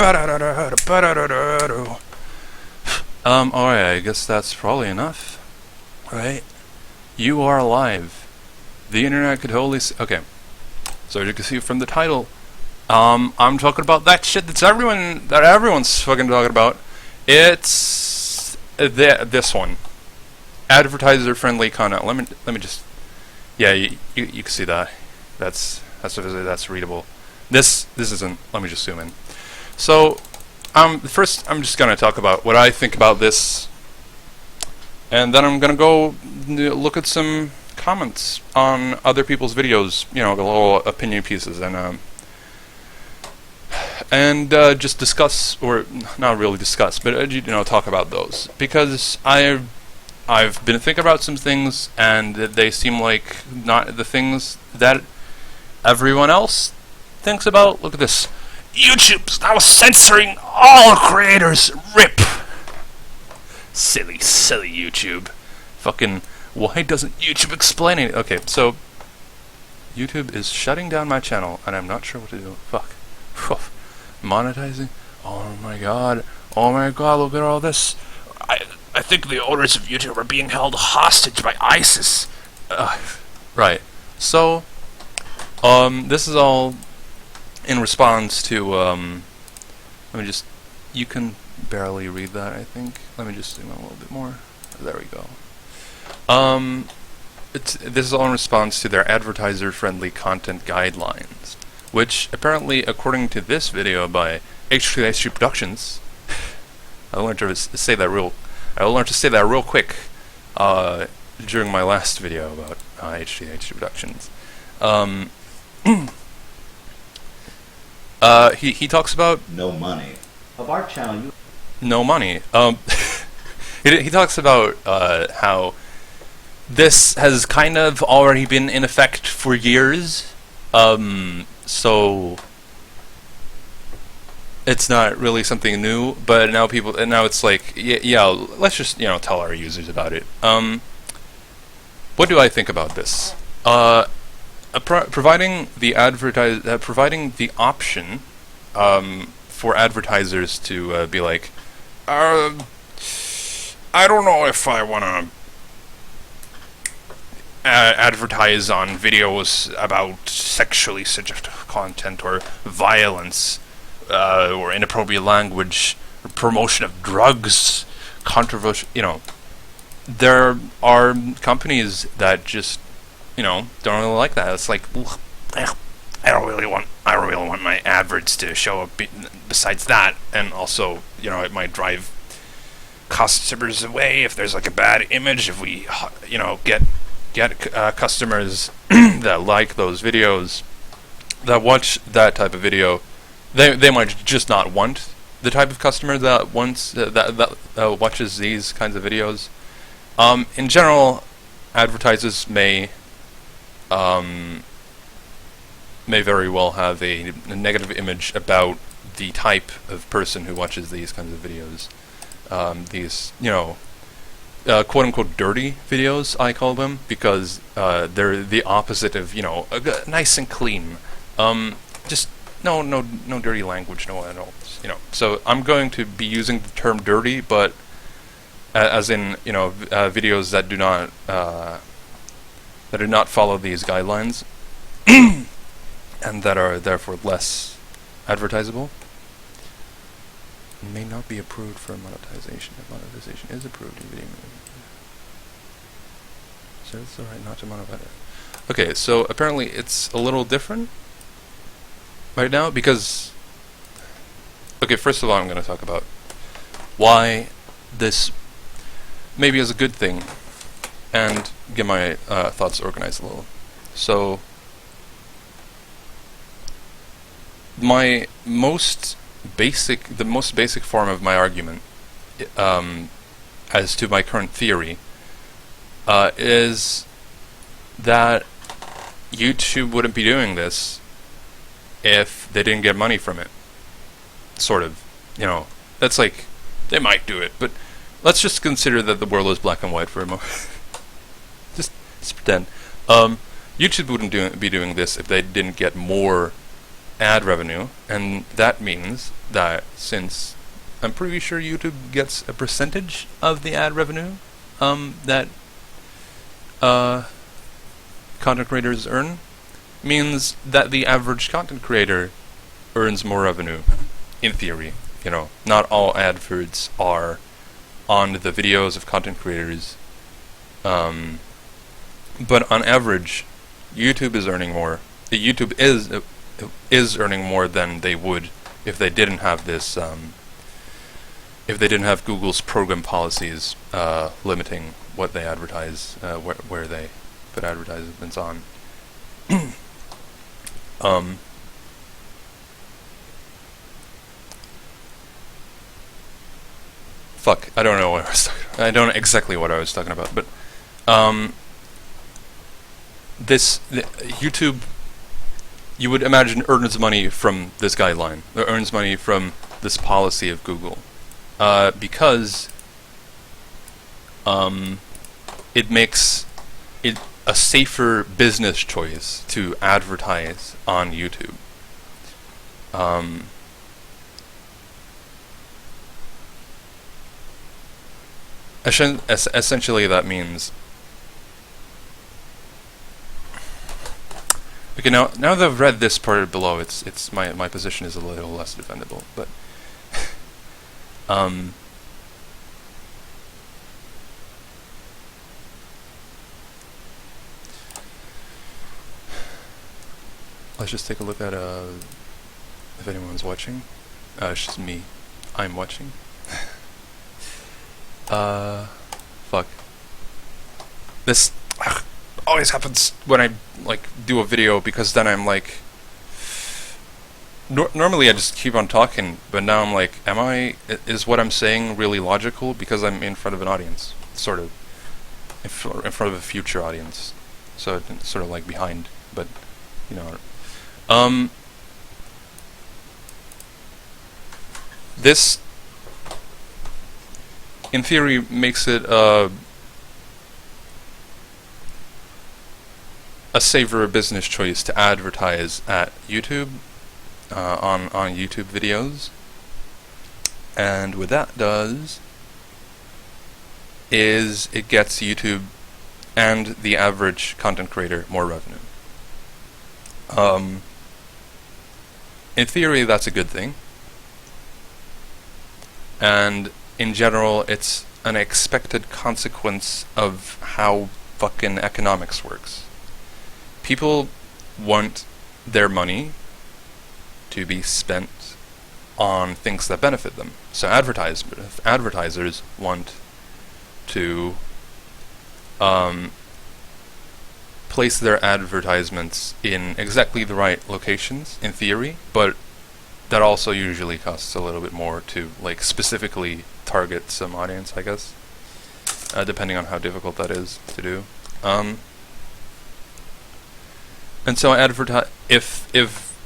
Alright, I guess that's probably enough. Right? You are alive. The internet could totally okay. So as you can see from the title, I'm talking about that shit that everyone's fucking talking about. It's this one. Advertiser-friendly content. Let me just, yeah, you can see that. That's readable. This isn't. Let me just zoom in. So, first I'm just gonna talk about what I think about this, and then I'm gonna go look at some comments on other people's videos. You know, the little opinion pieces, and just discuss, or not really discuss, but you know, talk about those, because I've been thinking about some things, and they seem like not the things that everyone else thinks about. Look at this. YouTube's now censoring all creators. RIP. Silly YouTube. Fucking, why doesn't YouTube explain it? Okay, so YouTube is shutting down my channel, and I'm not sure what to do. Fuck. Monetizing? Oh my god, look at all this. I think the owners of YouTube are being held hostage by ISIS. Right. So, this is all in response to, let me just, you can barely read that, I think. Let me just zoom in a little bit more. There we go. This is all in response to their advertiser-friendly content guidelines, which apparently, according to this video by H3H Productions, I learned to say that real quick during my last video about H3H Productions. He talks about no money of our channel. No money. He talks about how this has kind of already been in effect for years. So it's not really something new, but now it's like, yeah, let's just, you know, tell our users about it. What do I think about this? Providing the option for advertisers to be like, I don't know if I want to advertise on videos about sexually suggestive content or violence or inappropriate language or promotion of drugs, controversial, you know. There are companies that just, you know, don't really like that. It's like, I don't really want my adverts to show up. Besides that, and also, you know, it might drive customers away if there's like a bad image. If we, you know, get customers that like those videos, that watch that type of video, they might just not want the type of customer that wants that watches these kinds of videos. In general, advertisers may very well have a negative image about the type of person who watches these kinds of videos. These, you know, quote-unquote dirty videos, I call them, because they're the opposite of, you know, nice and clean. Just no dirty language, no, you know. So I'm going to be using the term dirty, but as in, you know, videos that do not follow these guidelines, and that are therefore less advertisable, may not be approved for monetization. If monetization is approved in video, so it's alright not to monetize it. Okay, so apparently it's a little different right now because, okay, first of all, I'm going to talk about why this maybe is a good thing and get my thoughts organized a little. So, the most basic form of my argument as to my current theory is that YouTube wouldn't be doing this if they didn't get money from it. Sort of, you know, that's like, they might do it, but let's just consider that the world is black and white for a moment. just pretend. YouTube wouldn't be doing this if they didn't get more ad revenue, and that means that since I'm pretty sure YouTube gets a percentage of the ad revenue that content creators earn, means that the average content creator earns more revenue, in theory. You know, not all adverts are on the videos of content creators, but on average, YouTube is earning more. YouTube is earning more than they would if they didn't have this. If they didn't have Google's program policies limiting what they advertise, where they put advertisements on. Fuck, I don't know what I was talking about. I don't know exactly what I was talking about, but YouTube, you would imagine, earns money from this guideline, or earns money from this policy of Google, because it makes it a safer business choice to advertise on YouTube. Essentially, that means. Okay, now that I've read this part below, it's my position is a little less defendable, but let's just take a look at if anyone's watching. It's just me. I'm watching. Fuck. This always happens when I do a video, because then I'm like, normally I just keep on talking, but now I'm like, is what I'm saying really logical? Because I'm in front of an audience, sort of, in front of a future audience, so it's sort of like behind, but you know. This, in theory, makes it a safer business choice to advertise at YouTube, on YouTube videos. And what that does is it gets YouTube and the average content creator more revenue. In theory, that's a good thing. And in general, it's an expected consequence of how fucking economics works. People want their money to be spent on things that benefit them. So advertisers want to place their advertisements in exactly the right locations, in theory, but that also usually costs a little bit more to specifically target some audience, I guess, depending on how difficult that is to do. And so if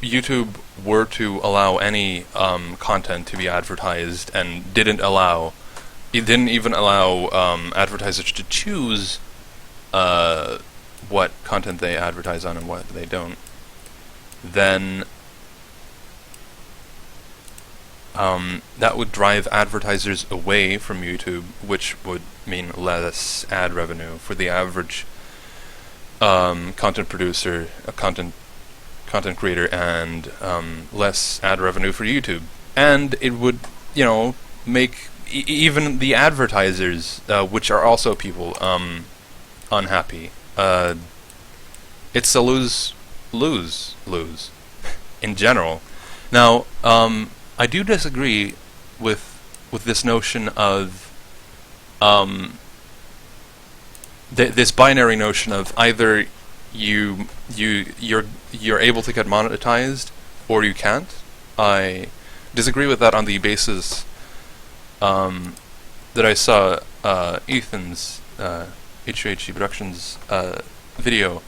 YouTube were to allow any content to be advertised and didn't even allow advertisers to choose what content they advertise on and what they don't, then that would drive advertisers away from YouTube, which would mean less ad revenue for the average content producer, content creator, and less ad revenue for YouTube. And it would, make even the advertisers, which are also people, unhappy. It's a lose in general. Now, I do disagree with this notion of this binary notion of either you're able to get monetized or you can't. I disagree with that on the basis that I saw Ethan's HUHG Productions video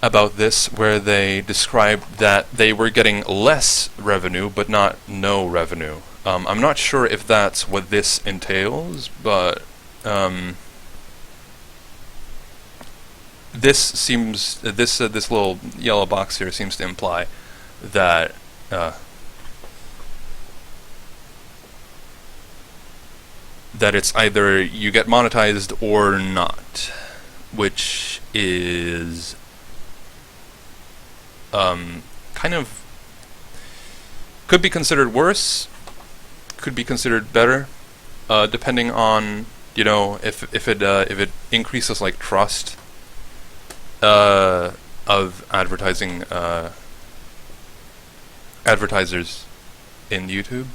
about this, where they described that they were getting less revenue but not no revenue. I'm not sure if that's what this entails, but this little yellow box here seems to imply that that it's either you get monetized or not, which is kind of could be considered worse, could be considered better, depending on, you know, if it increases like trust of advertisers in YouTube.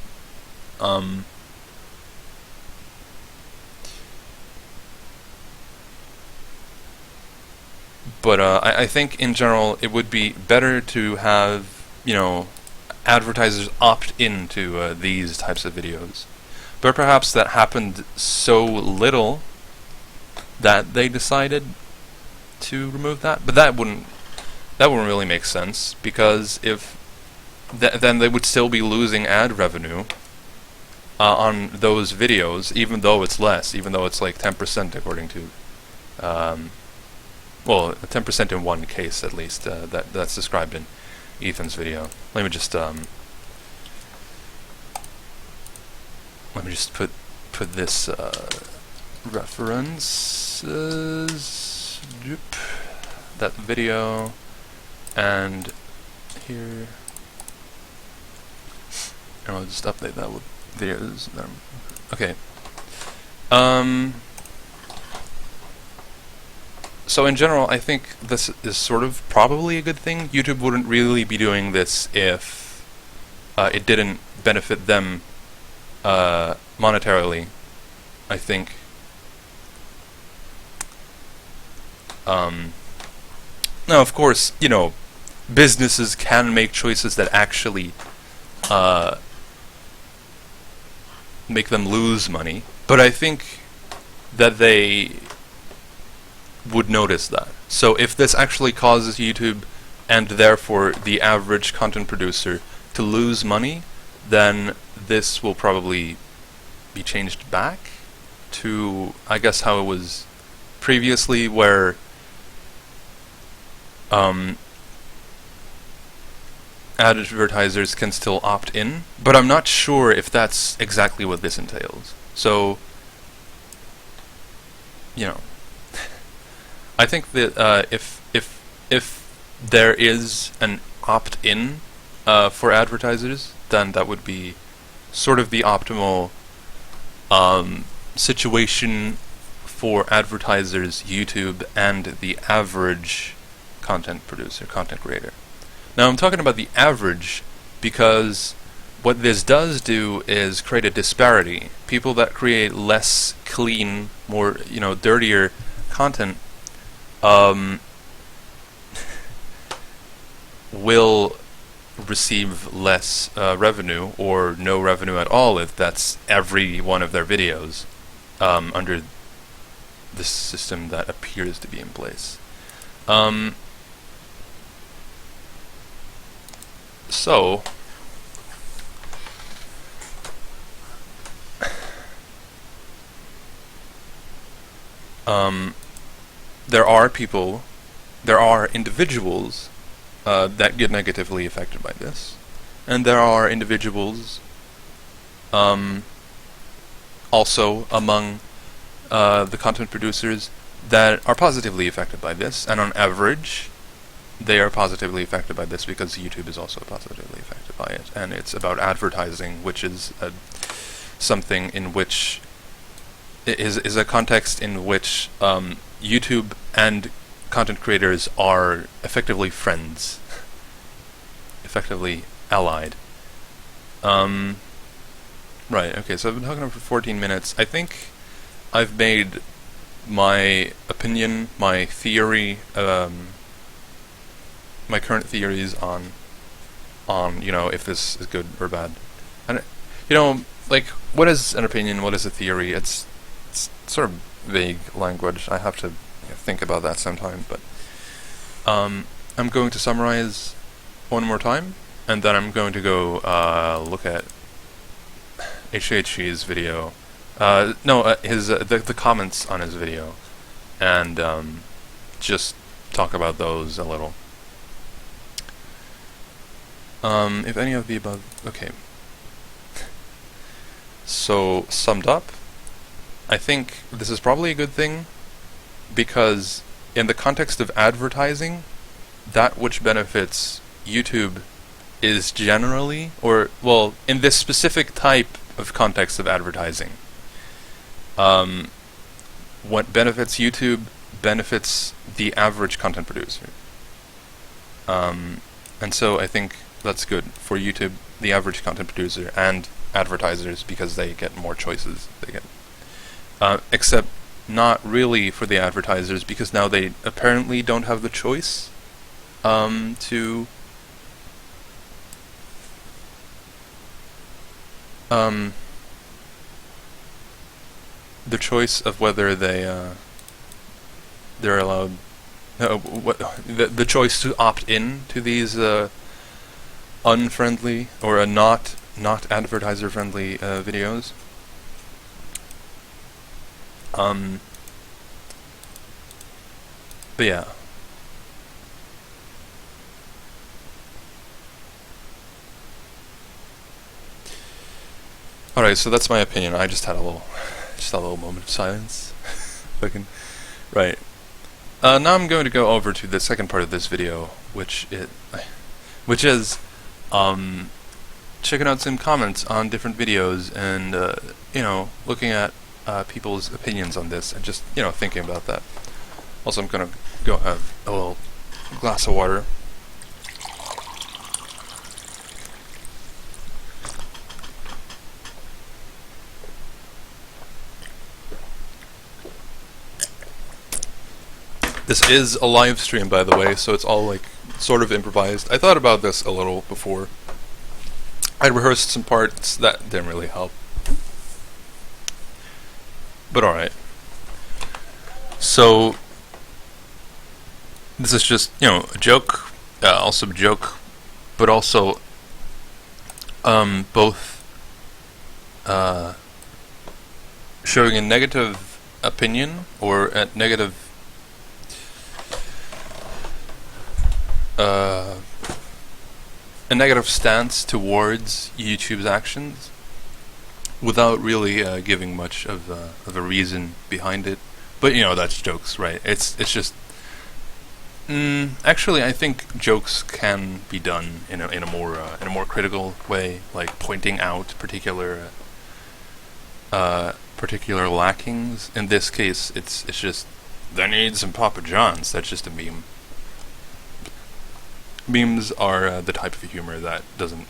But I think in general it would be better to have, you know, advertisers opt into these types of videos. But perhaps that happened so little that they decided to remove that. But that wouldn't really make sense, because if then they would still be losing ad revenue on those videos, even though it's less, even though it's like 10% according to well, 10% in one case at least, that's described in Ethan's video. Let me just put this references, that video, and here, and I'll just update that with videos. Okay. So in general, I think this is sort of probably a good thing. YouTube wouldn't really be doing this if it didn't benefit them monetarily, I think. Now, of course, you know, businesses can make choices that actually make them lose money, but I think that they would notice that. So if this actually causes YouTube, and therefore the average content producer, to lose money, then this will probably be changed back to, I guess, how it was previously, where advertisers can still opt in, but I'm not sure if that's exactly what this entails. So, you know, I think that if there is an opt-in for advertisers, then that would be sort of the optimal situation for advertisers, YouTube, and the average content producer, content creator. Now, I'm talking about the average because what this does do is create a disparity. People that create less clean, more, you know, dirtier content will receive less revenue, or no revenue at all, if that's every one of their videos under this system that appears to be in place. So there are individuals that get negatively affected by this, and there are individuals also among the content producers that are positively affected by this, and on average they are positively affected by this because YouTube is also positively affected by it, and it's about advertising, which is something in which is a context in which YouTube and content creators are effectively friends, effectively allied. Right, okay, so I've been talking for 14 minutes. I think I've made my opinion, my theory, my current theories on you know, if this is good or bad. And you know, like, what is an opinion, what is a theory? It's sort of vague language. I have to think about that sometime, but I'm going to summarize one more time, and then I'm going to go look at HHG's video. His the comments on his video, and just talk about those a little. If any of the above, okay. So, summed up, I think this is probably a good thing, because in the context of advertising, that which benefits YouTube is generally, or, well, in this specific type of context of advertising, what benefits YouTube benefits the average content producer. And so I think that's good for YouTube, the average content producer, and advertisers, because they get more choices. They get, except not really for the advertisers, because now they apparently don't have the choice to the choice of whether they're allowed the choice to opt in to these unfriendly or not advertiser friendly videos. But yeah. Alright, so that's my opinion. I just had a little moment of silence. Fucking right. Now I'm going to go over to the second part of this video, which is checking out some comments on different videos and looking at people's opinions on this and just thinking about that. Also, I'm gonna go have a little glass of water. This is a live stream, by the way, so it's all like sort of improvised. I thought about this a little before. I rehearsed some parts that didn't really help. But alright. So this is just, a joke, also a joke, but also both showing a negative opinion or a negative stance towards YouTube's actions without really giving much of a reason behind it. But that's jokes, right? It's just actually I think jokes can be done in a more critical way, like pointing out particular lackings. In this case, it's just they need some Papa John's. That's just a meme. Memes are the type of humor that doesn't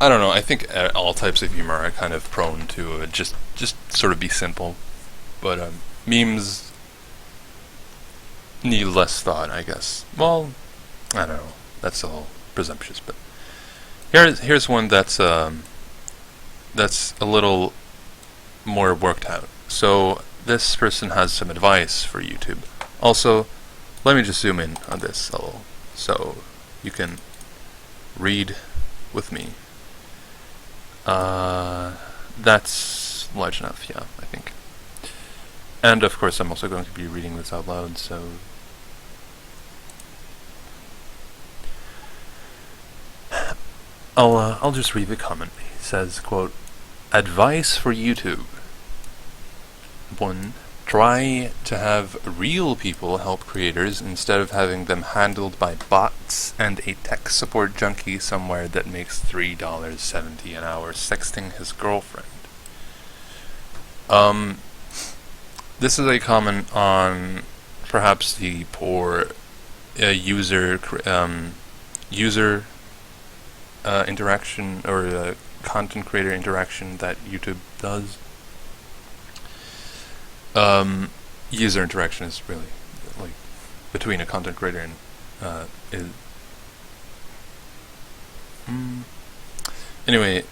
I don't know, I think all types of humor are kind of prone to just sort of be simple, but memes need less thought, I guess. Well, I don't know, that's all presumptuous, but here's one that's a little more worked out. So this person has some advice for YouTube. Also, let me just zoom in on this a little so you can read with me. That's large enough, yeah, I think. And of course I'm also going to be reading this out loud, so I'll just read the comment. It says, quote, "Advice for YouTube. 1. Try to have real people help creators instead of having them handled by bots and a tech support junkie somewhere that makes $3.70 an hour sexting his girlfriend." This is a comment on perhaps the poor user interaction or content creator interaction that YouTube does. User interaction is really like between a content creator and anyway,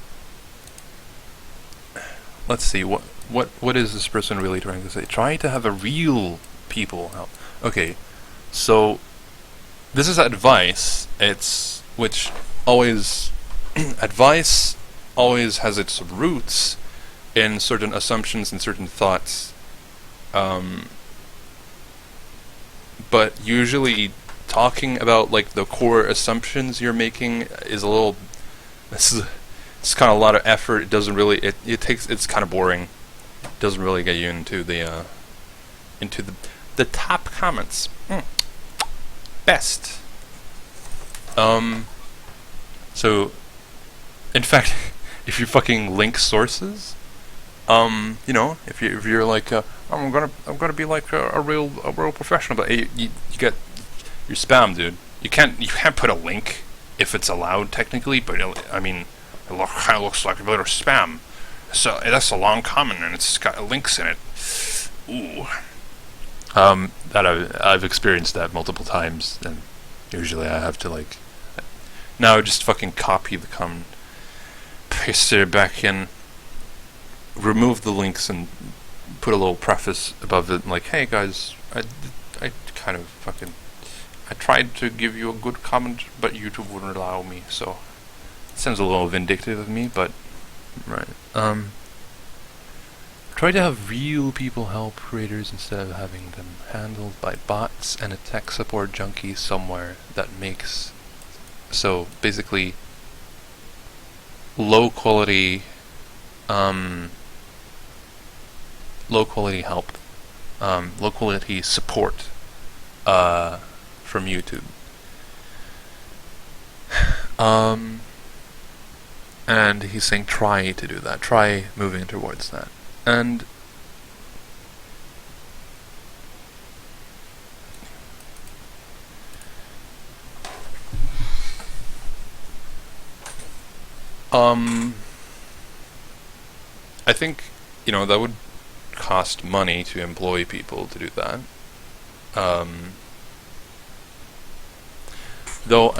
let's see, what is this person really trying to say? Try to have a real people help. Okay, so this is advice. It's which always advice always has its roots in certain assumptions and certain thoughts. but usually talking about like the core assumptions you're making is a little. It's kind of a lot of effort. It doesn't really. It's kind of boring. It doesn't really get you into the top comments. Best. So, in fact, if you fucking link sources, you know, if you're like, I'm gonna be like a real professional, but you get your spam, dude. You can't put a link if it's allowed technically, but I mean, it kind of looks like a bit of spam. So that's a long comment and it's got links in it. Ooh. That I've experienced that multiple times, and usually I have to like. Now I just fucking copy the comment, paste it back in, remove the links, and put a little preface above it, like, hey guys, I kind of fucking, I tried to give you a good comment, but YouTube wouldn't allow me, so it sounds a little vindictive of me, but, right. Try to have real people help creators instead of having them handled by bots and a tech support junkie somewhere that makes. So basically, low quality help, low quality support from YouTube. And he's saying try to do that. Try moving towards that. And I think, you know, that would cost money to employ people to do that. Though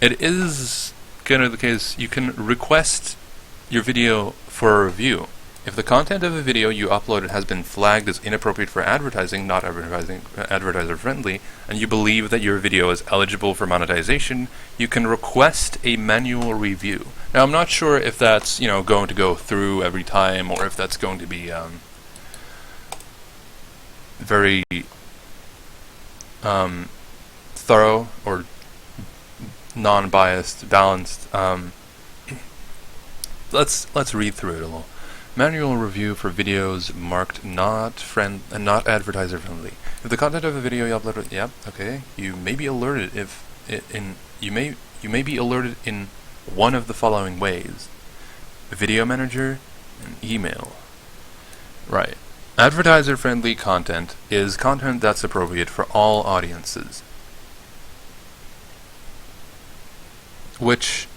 it is kind of the case, you can request your video for a review. If the content of a video you uploaded has been flagged as inappropriate for advertising, not advertiser-friendly, and you believe that your video is eligible for monetization, you can request a manual review. Now, I'm not sure if that's, you know, going to go through every time, or if that's going to be very thorough or non-biased, balanced. Let's read through it a little. Manual review for videos marked not advertiser friendly. If the content of a video you uploaded, okay, you may be alerted you may be alerted in one of the following ways: video manager and email. Right. Advertiser friendly content is content that's appropriate for all audiences, which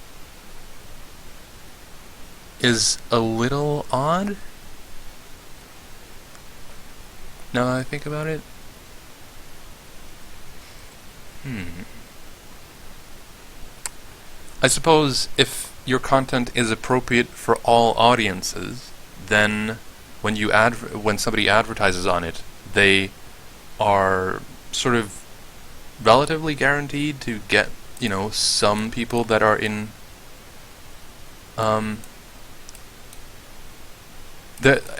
is a little odd now that I think about it. I suppose if your content is appropriate for all audiences, then when somebody advertises on it, they are sort of relatively guaranteed to get, you know, some people that are in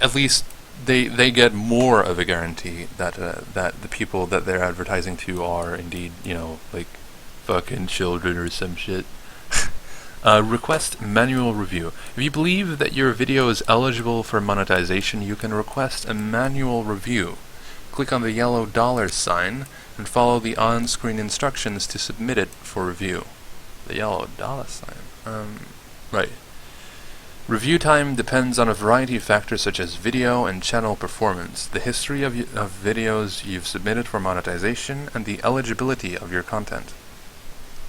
at least they get more of a guarantee that that the people that they're advertising to are indeed, you know, like fucking children or some shit. Request manual review. If you believe that your video is eligible for monetization, you can request a manual review. Click on the yellow $sign and follow the on-screen instructions to submit it for review. The yellow $sign. Right. Review time depends on a variety of factors such as video and channel performance, the history of videos you've submitted for monetization, and the eligibility of your content.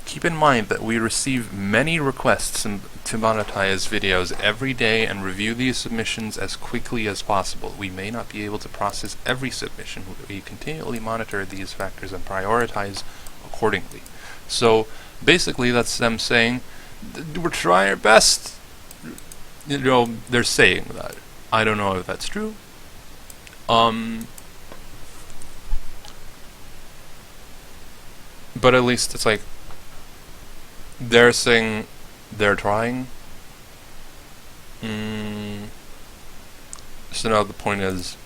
Keep in mind that we receive many requests to monetize videos every day and review these submissions as quickly as possible. We may not be able to process every submission. We continually monitor these factors and prioritize accordingly. So basically that's them saying, we're trying our best. You know, they're saying that. I don't know if that's true. But at least it's like they're saying they're trying. So now the point is,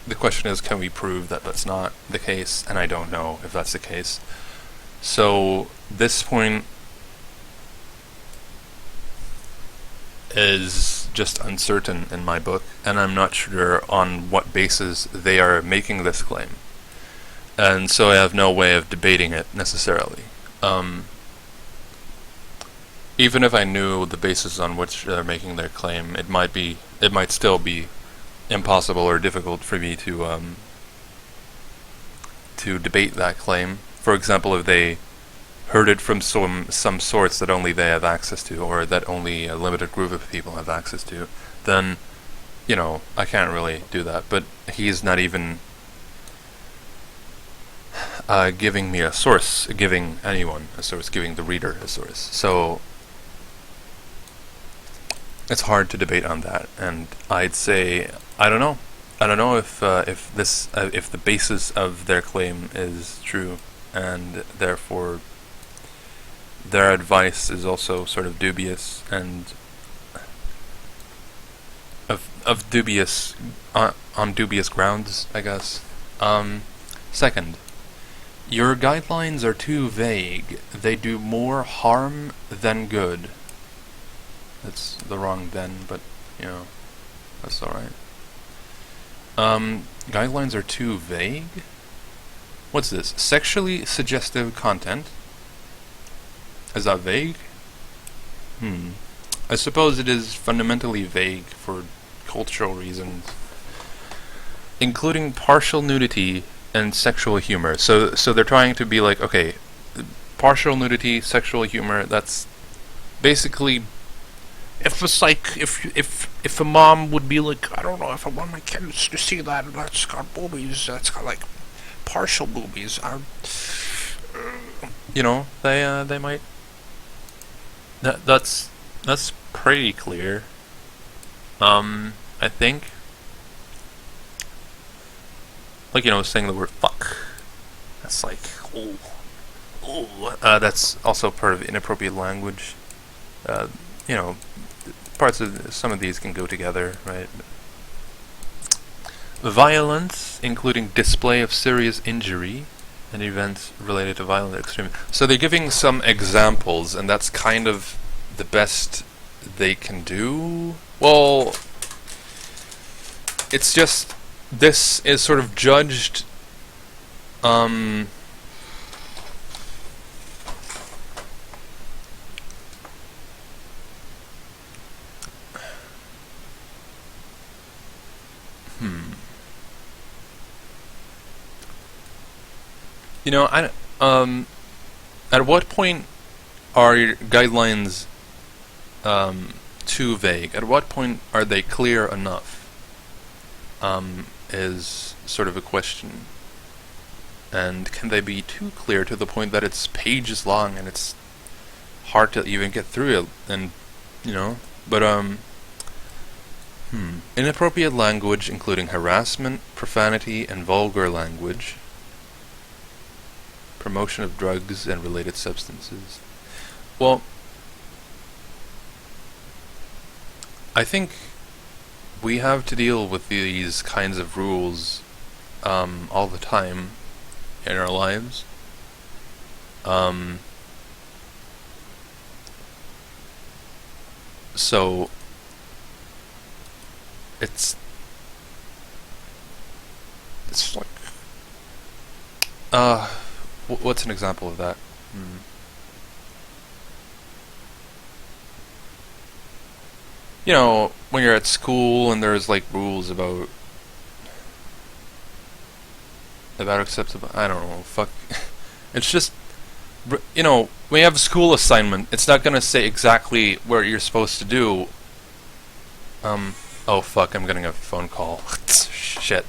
the question is, can we prove that that's not the case? And I don't know if that's the case. So this point is just uncertain in my book, and I'm not sure on what basis they are making this claim. And so I have no way of debating it necessarily. Even if I knew the basis on which they're making their claim, it might still be impossible or difficult for me to debate that claim. For example, if they heard it from some source that only they have access to, or that only a limited group of people have access to, then, I can't really do that. But he's not even giving me a source, giving anyone a source, giving the reader a source. So it's hard to debate on that, and I'd say I don't know. I don't know if the basis of their claim is true, and therefore their advice is also sort of dubious, and of dubious on dubious grounds, I guess. Second, your guidelines are too vague. They do more harm than good. That's the wrong then, but that's alright. Guidelines are too vague? What's this? Sexually suggestive content? Is that vague? I suppose it is fundamentally vague for cultural reasons, including partial nudity and sexual humor. So they're trying to be like, okay, partial nudity, sexual humor, that's basically, if it's like, if a mom would be like, I don't know, if I want my kids to see that's got boobies, that's got like partial boobies, they might. That's pretty clear. I think, like, saying the word fuck. That's like, that's also part of inappropriate language. Parts of some of these can go together, right? Violence, including display of serious injury and events related to violent extremism. So they're giving some examples, and that's kind of the best they can do. Well, it's just, this is sort of judged, at what point are your guidelines too vague? At what point are they clear enough? Is sort of a question. And can they be too clear to the point that it's pages long and it's hard to even get through it? And but inappropriate language, including harassment, profanity, and vulgar language. Promotion of drugs and related substances. Well, I think we have to deal with these kinds of rules all the time in our lives. So it's like, what's an example of that? When you're at school and there's like rules about acceptable, I don't know, fuck. It's just, when you have a school assignment, it's not gonna say exactly what you're supposed to do. Oh fuck, I'm getting a phone call. Shit.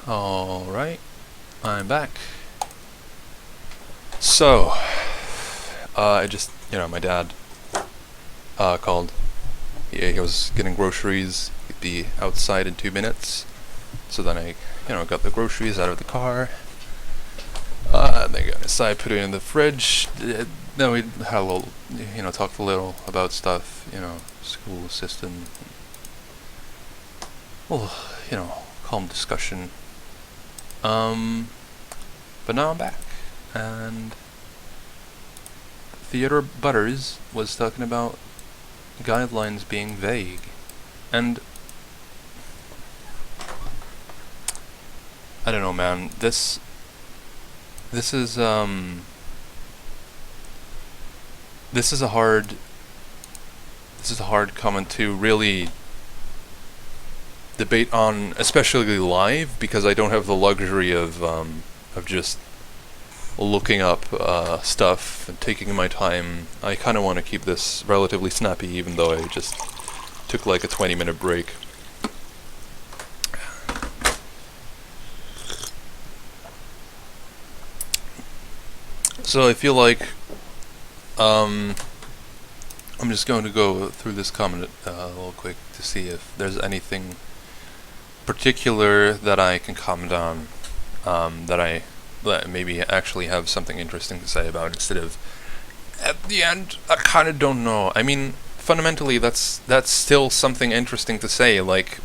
Alright, I'm back. So, I just, my dad called. He was getting groceries. He'd be outside in 2 minutes. So then I, got the groceries out of the car. Then got inside, put it in the fridge. Then we had a little, talked a little about stuff, school system. Well, calm discussion. But now I'm back, and Theodore Butters was talking about guidelines being vague, and I don't know, man. This is a hard comment to really debate on, especially live, because I don't have the luxury of just looking up stuff and taking my time. I kind of want to keep this relatively snappy, even though I just took like a 20-minute break. So I feel like I'm just going to go through this comment a little quick to see if there's anything particular that I can comment on, that maybe actually have something interesting to say about, instead of at the end I kind of don't know. I mean, fundamentally that's still something interesting to say. Like,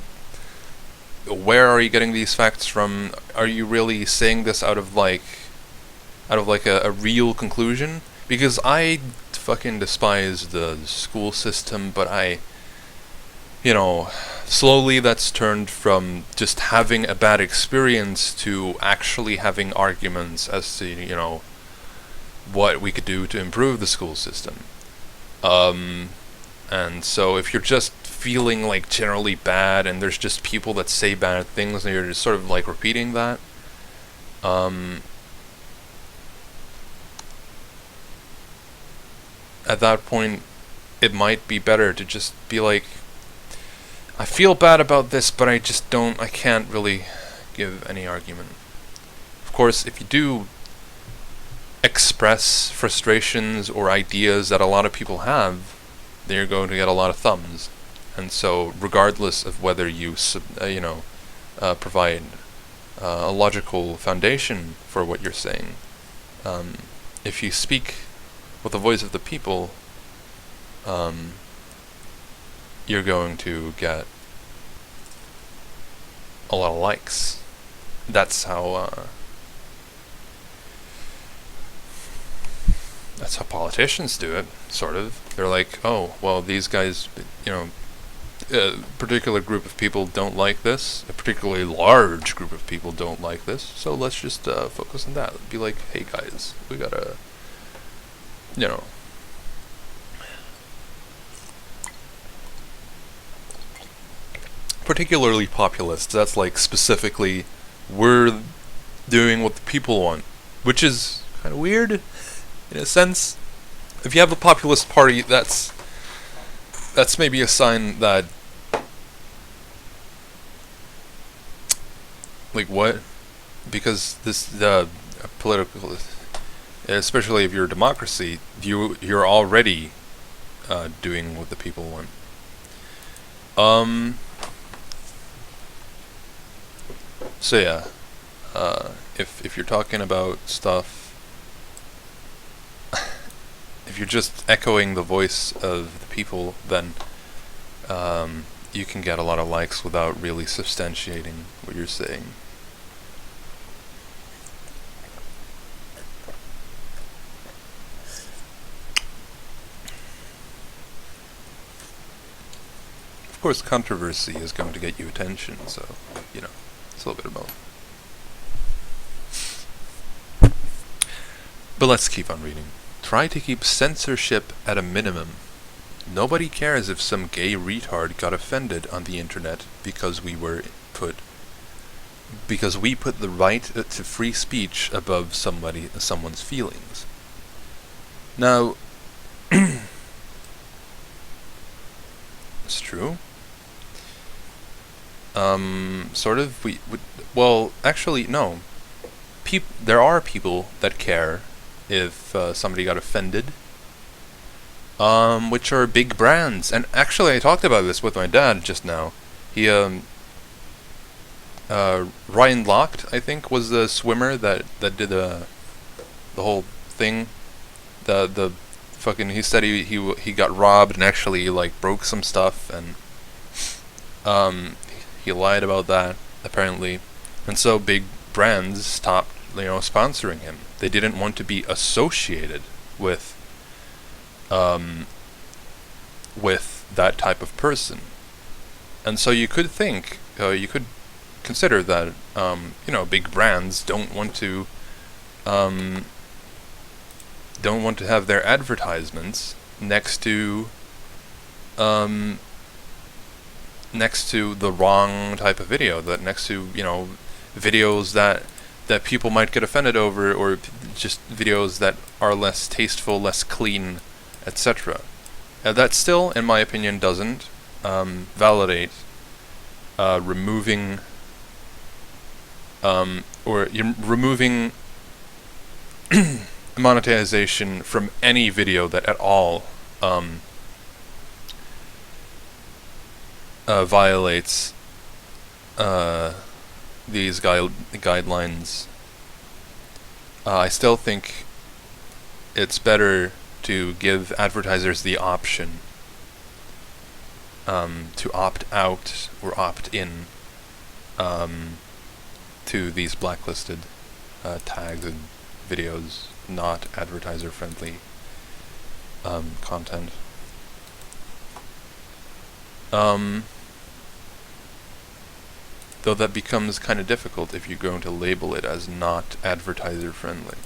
where are you getting these facts from? Are you really saying this out of like a real conclusion? Because I fucking despise the school system, but slowly that's turned from just having a bad experience to actually having arguments as to, what we could do to improve the school system. And so if you're just feeling like generally bad, and there's just people that say bad things, and you're just sort of like repeating that, at that point, it might be better to just be like, I feel bad about this, but I can't really give any argument. Of course, if you do express frustrations or ideas that a lot of people have, then you're going to get a lot of thumbs. And so, regardless of whether you, provide a logical foundation for what you're saying, if you speak with the voice of the people, you're going to get a lot of likes. That's how politicians do it, sort of. They're like, oh, well, these guys, a particular group of people don't like this, a particularly large group of people don't like this, so let's just focus on that. Be like, hey guys, we gotta, particularly populists, that's like specifically, we're doing what the people want, which is kind of weird in a sense. If you have a populist party, that's maybe a sign that, like, what? Because this political, especially if you're a democracy, you're already doing what the people want. So yeah, if you're talking about stuff, if you're just echoing the voice of the people, then you can get a lot of likes without really substantiating what you're saying. Of course, controversy is going to get you attention, so, it's a little bit of both. But let's keep on reading. Try to keep censorship at a minimum. Nobody cares if some gay retard got offended on the internet because we put the right to free speech above someone's feelings. Now, it's true. Sort of. Well, actually, no. There are people that care if somebody got offended. Which are big brands, and actually, I talked about this with my dad just now. He, Ryan Lochte, I think, was the swimmer that did the whole thing. The fucking, he said he got robbed and actually like broke some stuff, and he lied about that apparently, and so big brands stopped sponsoring him. They didn't want to be associated with that type of person, and so you could think, you could consider that big brands don't want to have their advertisements next to the wrong type of video, that next to videos that people might get offended over, or just videos that are less tasteful, less clean, etc. That still, in my opinion, doesn't validate removing or you're removing monetization from any video that at all violates these guidelines. I still think it's better to give advertisers the option to opt out or opt in to these blacklisted tags and videos, not advertiser-friendly content. Though that becomes kind of difficult if you're going to label it as not advertiser-friendly.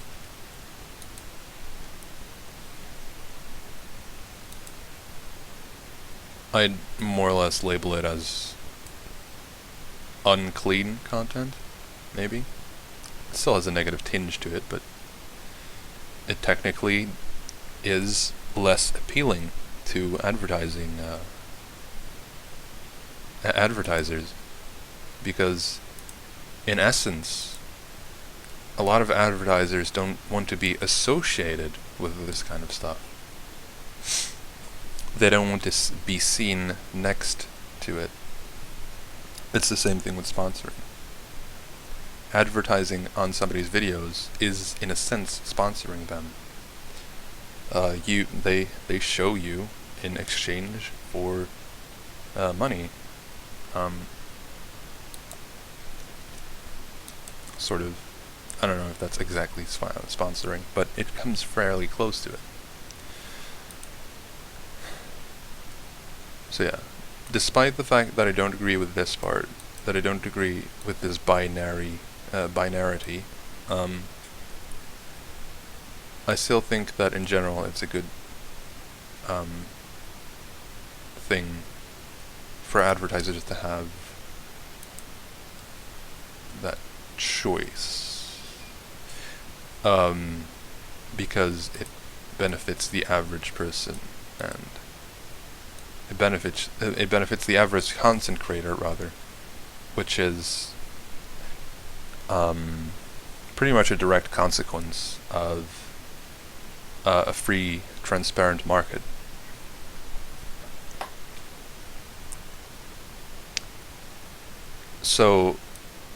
I'd more or less label it as unclean content, maybe. It still has a negative tinge to it, but it technically is less appealing to advertisers, because in essence a lot of advertisers don't want to be associated with this kind of stuff. They don't want to be seen next to it. It's the same thing with sponsoring. Advertising on somebody's videos is, in a sense, sponsoring them. They show you in exchange for money. Sort of, I don't know if that's exactly sponsoring, but it comes fairly close to it. So yeah, despite the fact that I don't agree with this part, that I don't agree with this binarity, I still think that in general it's a good thing for advertisers to have that choice, because it benefits the average person, and it benefits the average content creator, rather, which is pretty much a direct consequence of a free, transparent market. So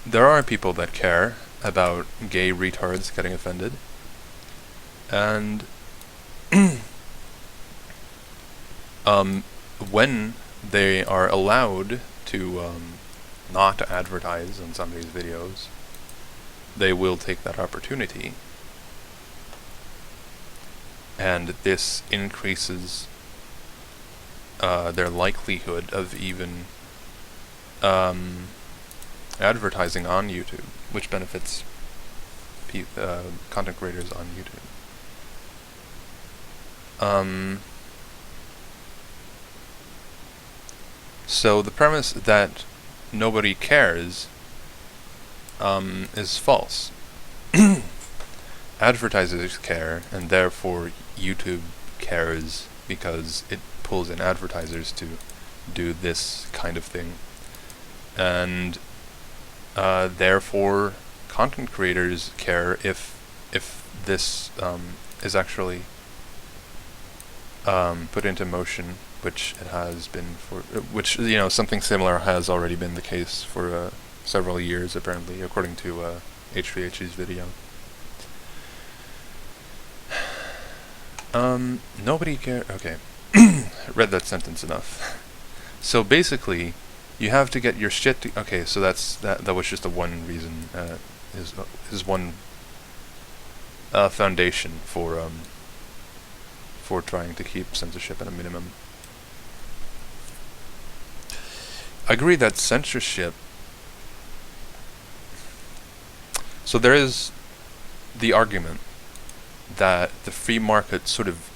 there are people that care about gay retards getting offended, and when they are allowed to not advertise on somebody's videos, they will take that opportunity, and this increases their likelihood of even advertising on YouTube, which benefits content creators on YouTube. So the premise that nobody cares is false. Advertisers care, and therefore YouTube cares, because it pulls in advertisers to do this kind of thing. and therefore content creators care if this is actually put into motion, which it has been for, which, you know, something similar has already been the case for several years, apparently, according to H3H's video. Nobody care. Okay, read that sentence enough. So basically, you have to get your shit to. Okay, so that was just a one reason. Is one foundation for trying to keep censorship at a minimum. I agree that censorship. So there is the argument that the free market sort of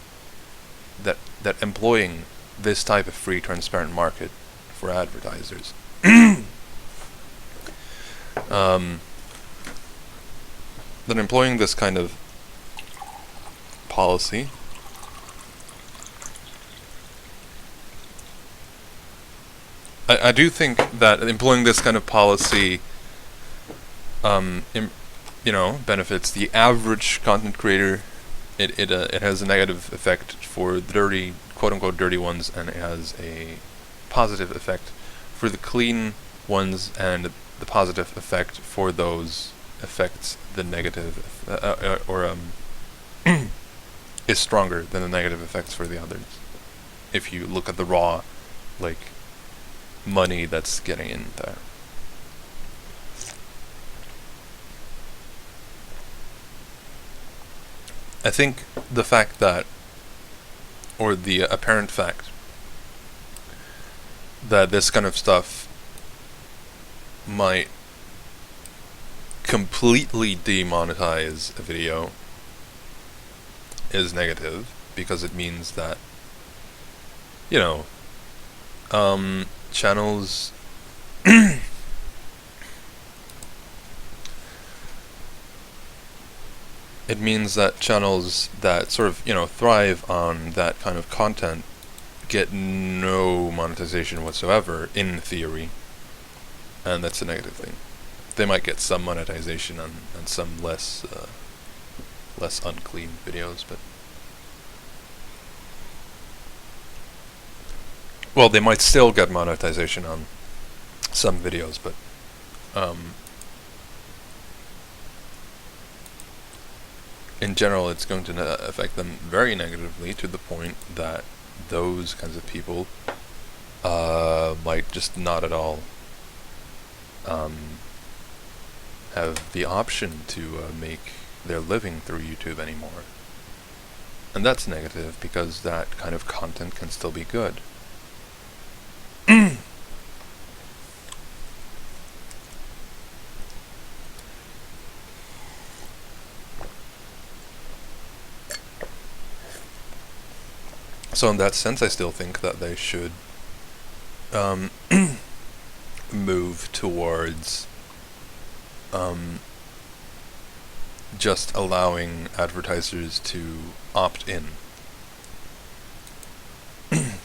that employing this type of free transparent market for advertisers that employing this kind of policy I do think that employing this kind of policy you know, benefits the average content creator. It has a negative effect for the dirty, quote-unquote dirty ones, and it has a positive effect for the clean ones, and the positive effect for those affects the negative, is stronger than the negative effects for the others. If you look at the raw, like, money that's getting in there. I think the fact that, or the apparent fact that this kind of stuff might completely demonetize a video is negative, because it means that, you know, channels it means that channels that sort of, you know, thrive on that kind of content get no monetization whatsoever, in theory, and that's a negative thing. They might get some monetization on some less unclean videos, but well, they might still get monetization on some videos, but in general, it's going to affect them very negatively, to the point that those kinds of people might just not at all have the option to make their living through YouTube anymore. And that's negative, because that kind of content can still be good. So in that sense, I still think that they should move towards just allowing advertisers to opt in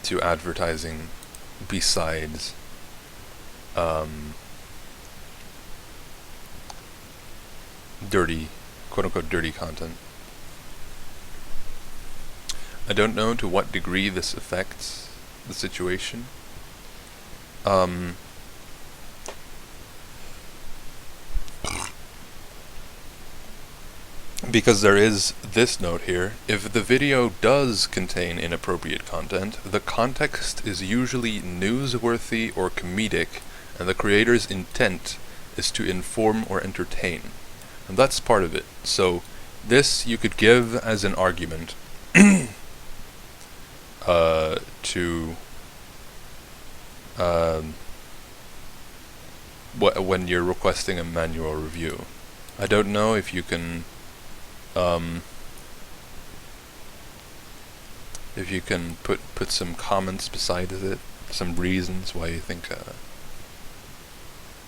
to advertising besides dirty, quote-unquote dirty content. I don't know to what degree this affects the situation. Because there is this note here: if the video does contain inappropriate content, the context is usually newsworthy or comedic, and the creator's intent is to inform or entertain. And that's part of it. So this you could give as an argument to when you're requesting a manual review. I don't know if you can put some comments beside it, some reasons why you think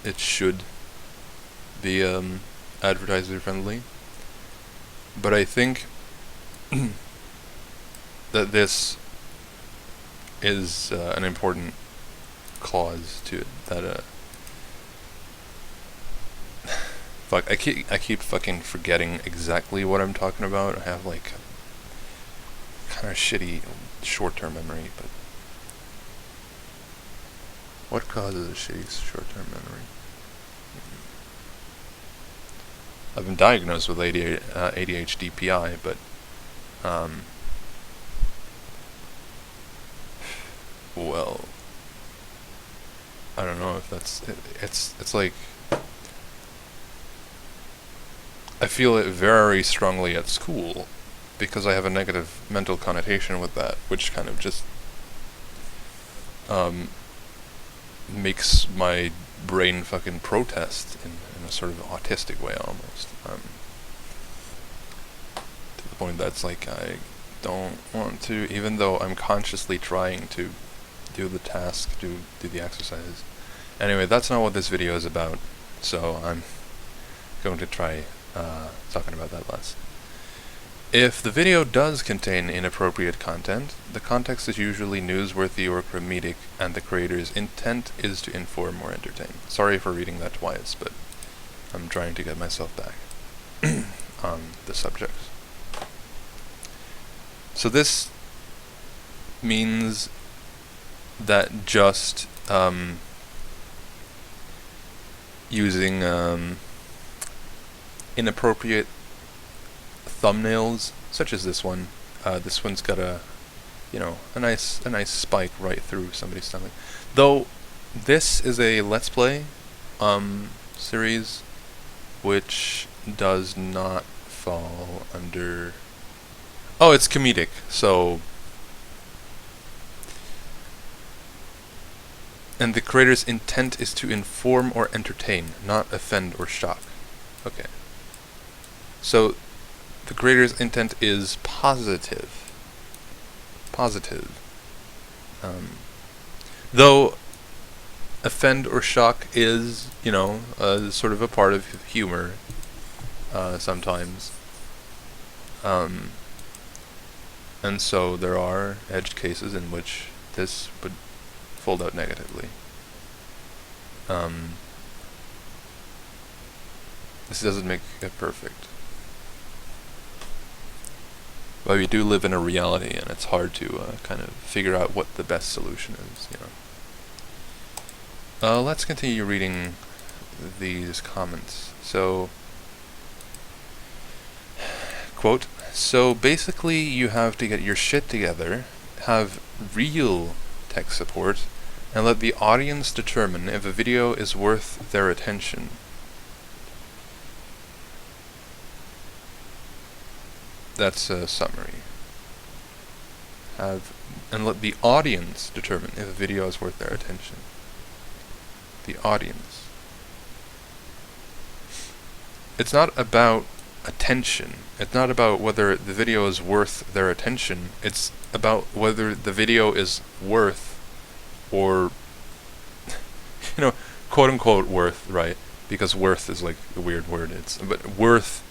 it should be advertiser friendly. But I think that this is an important clause to it, that fuck. I keep fucking forgetting exactly what I'm talking about. I have like kind of shitty short-term memory, but what causes a shitty short-term memory? I've been diagnosed with ADHD PI, but well, I don't know if that's it's like I feel it very strongly at school because I have a negative mental connotation with that, which kind of just makes my brain fucking protest in a sort of autistic way almost. To the point that's like I don't want to, even though I'm consciously trying to do the task, do the exercises. Anyway, that's not what this video is about, so I'm going to try talking about that less. If the video does contain inappropriate content, the context is usually newsworthy or comedic, and the creator's intent is to inform or entertain. Sorry for reading that twice, but I'm trying to get myself back on the subject. So this means that just using inappropriate thumbnails, such as this one. This one's got a nice spike right through somebody's stomach. Though this is a Let's Play series, which does not fall under. Oh, it's comedic, so. And the creator's intent is to inform or entertain, not offend or shock. Okay. So, the creator's intent is positive. Positive. Though, offend or shock is, sort of a part of humor, sometimes. And so there are edged cases in which this would fold out negatively. This doesn't make it perfect. But we do live in a reality, and it's hard to kind of figure out what the best solution is, let's continue reading these comments. So, quote, so basically you have to get your shit together, have real tech support, and let the audience determine if a video is worth their attention. That's a summary. And let the audience determine if a video is worth their attention. The audience. It's not about attention. It's not about whether the video is worth their attention. It's about whether the video is worth, or quote unquote worth, right? Because worth is like a weird word. But worth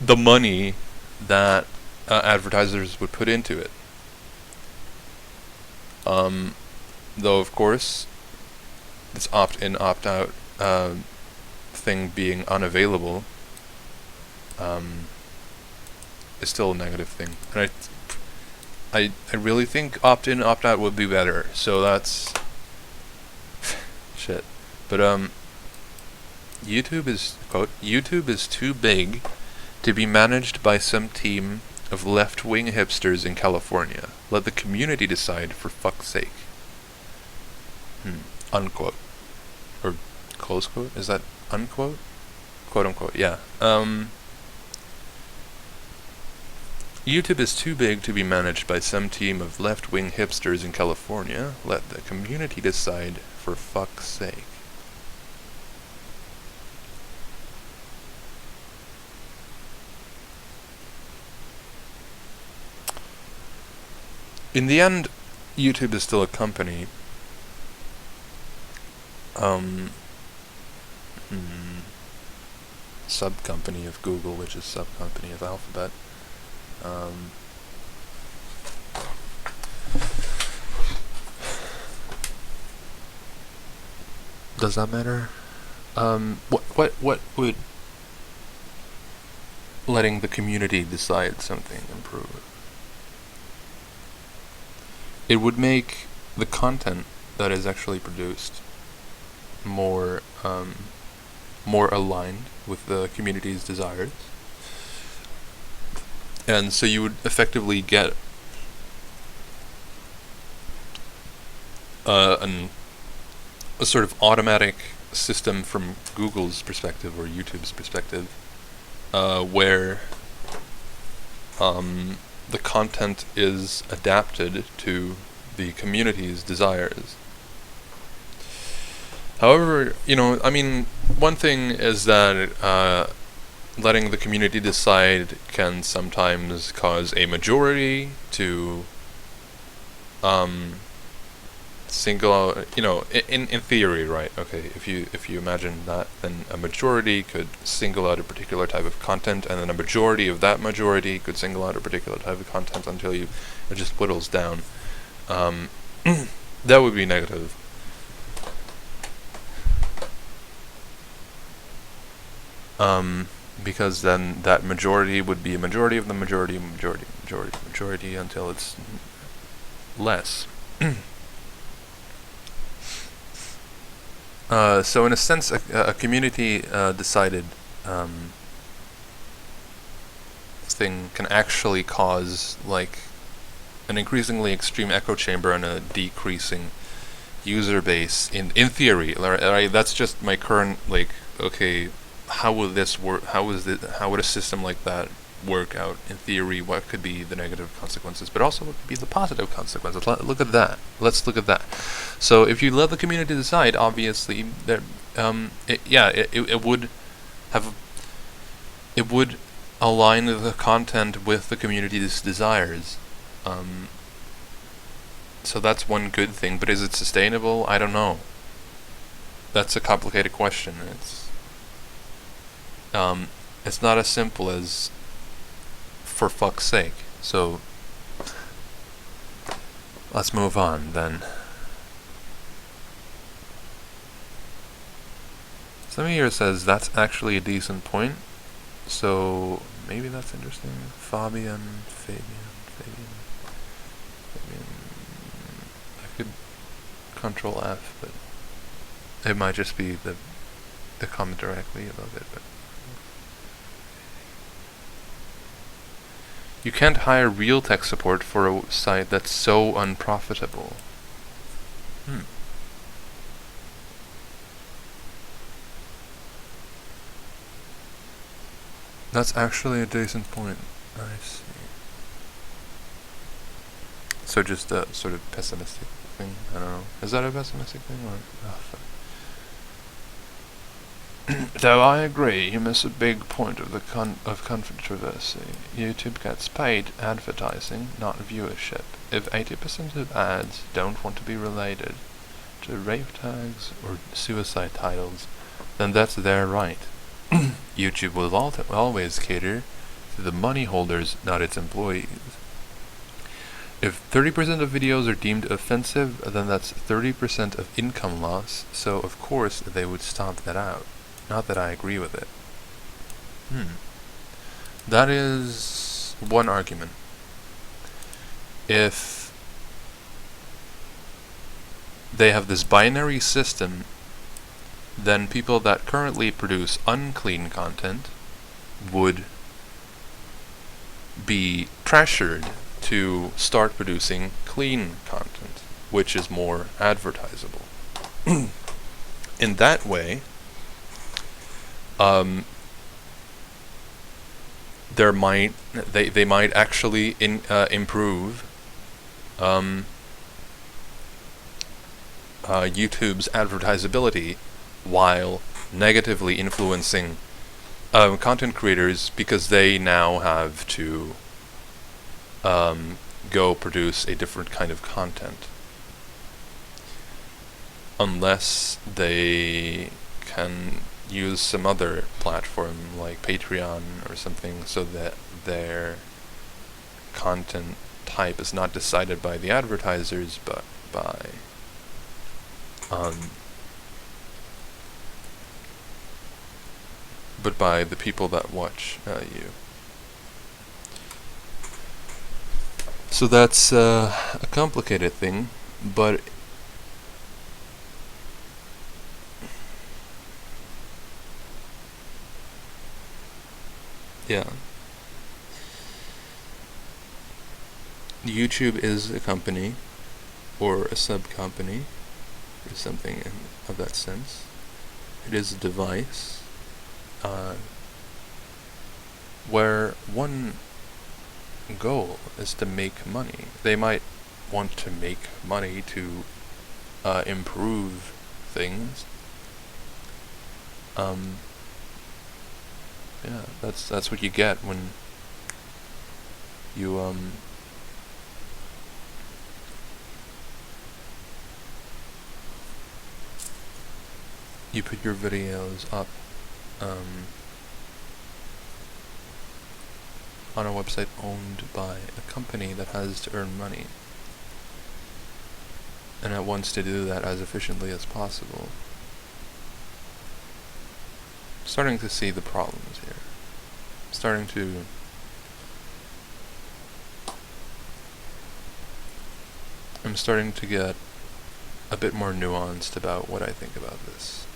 the money that advertisers would put into it. Though of course, this opt-in, opt-out thing being unavailable is still a negative thing, and I really think opt-in, opt-out would be better. So that's shit. But YouTube is, quote, YouTube is too big to be managed by some team of left-wing hipsters in California. Let the community decide, for fuck's sake. Unquote. Or close quote? Is that unquote? Quote unquote, yeah. YouTube is too big to be managed by some team of left-wing hipsters in California. Let the community decide, for fuck's sake. In the end, YouTube is still a company. Sub-company of Google, which is sub-company of Alphabet. Does that matter? What would letting the community decide something, improve. It would make the content that is actually produced more more aligned with the community's desires, and so you would effectively get a sort of automatic system from Google's perspective or YouTube's perspective, where the content is adapted to the community's desires. However, I mean, one thing is that letting the community decide can sometimes cause a majority to single out, in theory, right? Okay, if you imagine that, then a majority could single out a particular type of content, and then a majority of that majority could single out a particular type of content until it just whittles down. That would be negative. Because then that majority would be a majority of the majority until it's less. So in a sense, a community decided thing can actually cause like an increasingly extreme echo chamber and a decreasing user base in theory. Right? That's just my current okay, how will this work? How would a system like that work out in theory? What could be the negative consequences, but also what could be the positive consequences? Look at that. Let's look at that. So if you let the community decide, obviously, it would align the content with the community's desires. So that's one good thing, but is it sustainable? I don't know. That's a complicated question. It's not as simple as for fuck's sake. So let's move on then. Somebody here says that's actually a decent point. So maybe that's interesting. Fabian. I could Control F, but it might just be the comment directly above it. But you can't hire real tech support for a site that's so unprofitable. That's actually a decent point. I see. So just a sort of pessimistic thing. I don't know. Is that a pessimistic thing or? Oh, fuck. Though I agree, you miss a big point of controversy. YouTube gets paid advertising, not viewership. If 80% of ads don't want to be related to rape tags or suicide titles, then that's their right. YouTube will always cater to the money holders, not its employees. If 30% of videos are deemed offensive, then that's 30% of income loss, so of course they would stomp that out. Not that I agree with it. That is one argument. If they have this binary system, then people that currently produce unclean content would be pressured to start producing clean content, which is more advertisable. In that way, they might actually improve YouTube's advertisability while negatively influencing content creators, because they now have to go produce a different kind of content, unless they can use some other platform like Patreon or something, so that their content type is not decided by the advertisers but by the people that watch you. So that's a complicated thing, but yeah. YouTube is a company, or a sub-company, or something of that sense. It is a device, where one goal is to make money. They might want to make money to improve things. Yeah, that's what you get when you you put your videos up on a website owned by a company that has to earn money, and it wants to do that as efficiently as possible. Starting to see the problems here. I'm starting to get a bit more nuanced about what I think about this.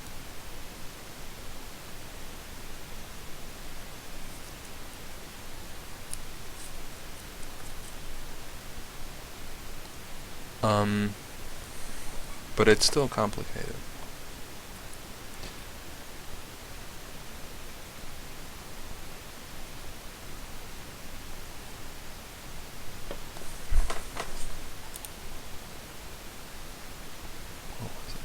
But it's still complicated. What was it?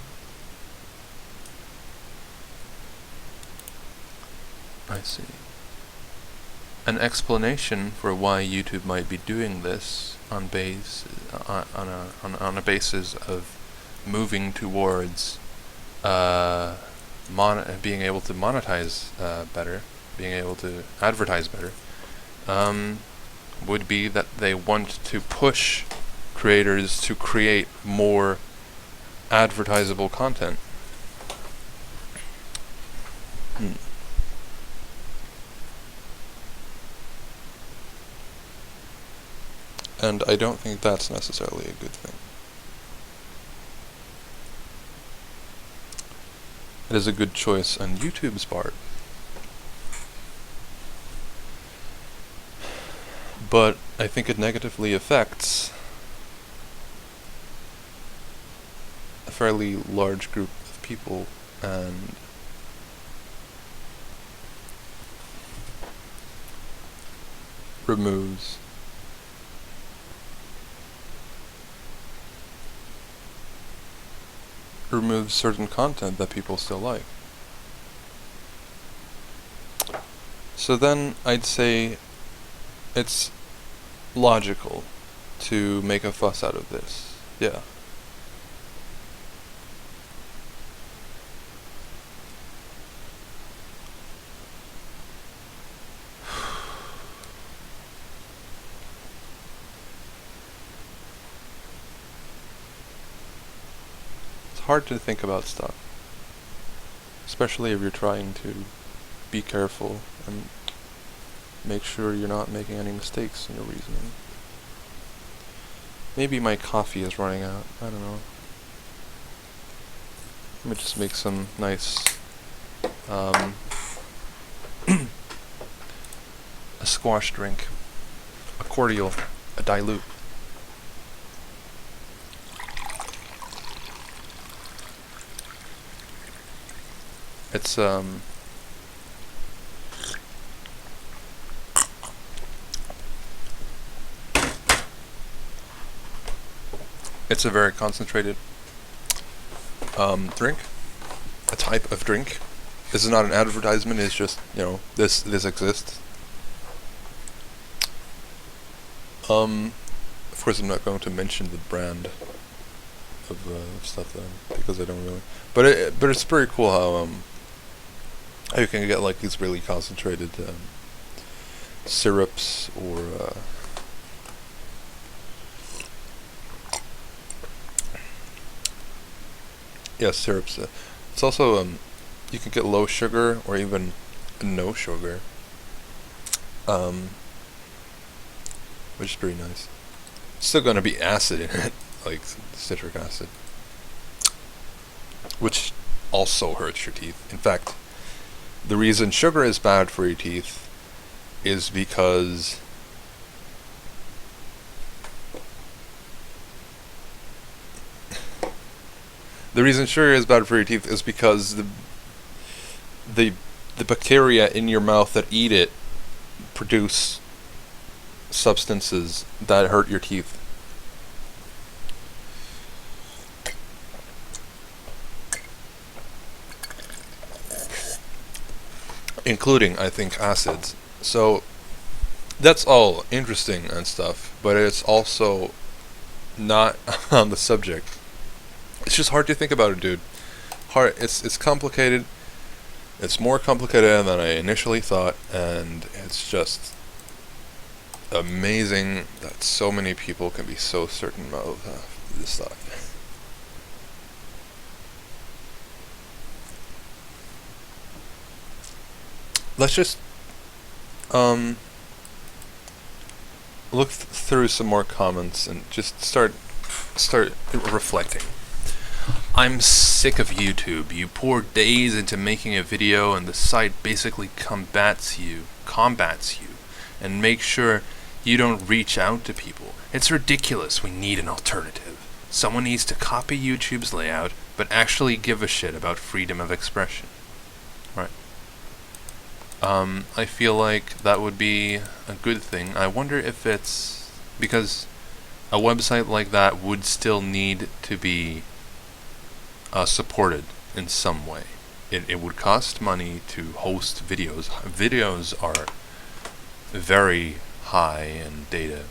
I see. An explanation for why YouTube might be doing this on a basis of moving towards being able to monetize better, being able to advertise better, would be that they want to push creators to create more advertisable content. And I don't think that's necessarily a good thing. It is a good choice on YouTube's part. But I think it negatively affects a fairly large group of people, and removes certain content that people still like. So then I'd say it's logical to make a fuss out of this. Yeah. Hard to think about stuff, especially if you're trying to be careful and make sure you're not making any mistakes in your reasoning. Maybe my coffee is running out, I don't know. Let me just make some nice a squash drink, a cordial, a dilute. It's a very concentrated drink, a type of drink. This is not an advertisement, it's just, this exists. Of course I'm not going to mention the brand of stuff then, because I don't really, but it's pretty cool how you can get like these really concentrated syrups or syrups. It's also you can get low sugar or even no sugar, which is pretty nice. still going to be acid in it, like citric acid, which also hurts your teeth. In fact, the reason sugar is bad for your teeth is because the bacteria in your mouth that eat it produce substances that hurt your teeth. Including, I think, acids. So that's all interesting and stuff, but it's also not on the subject. It's just hard to think about it, dude. It's complicated. It's more complicated than I initially thought, and it's just amazing that so many people can be so certain about this stuff. Let's just look through some more comments and just start reflecting. I'm sick of YouTube. You pour days into making a video and the site basically combats you and makes sure you don't reach out to people. It's ridiculous. We need an alternative. Someone needs to copy YouTube's layout but actually give a shit about freedom of expression. Right. I feel like that would be a good thing. I wonder if it's because a website like that would still need to be supported in some way. It would cost money to host videos. Videos are very high in data.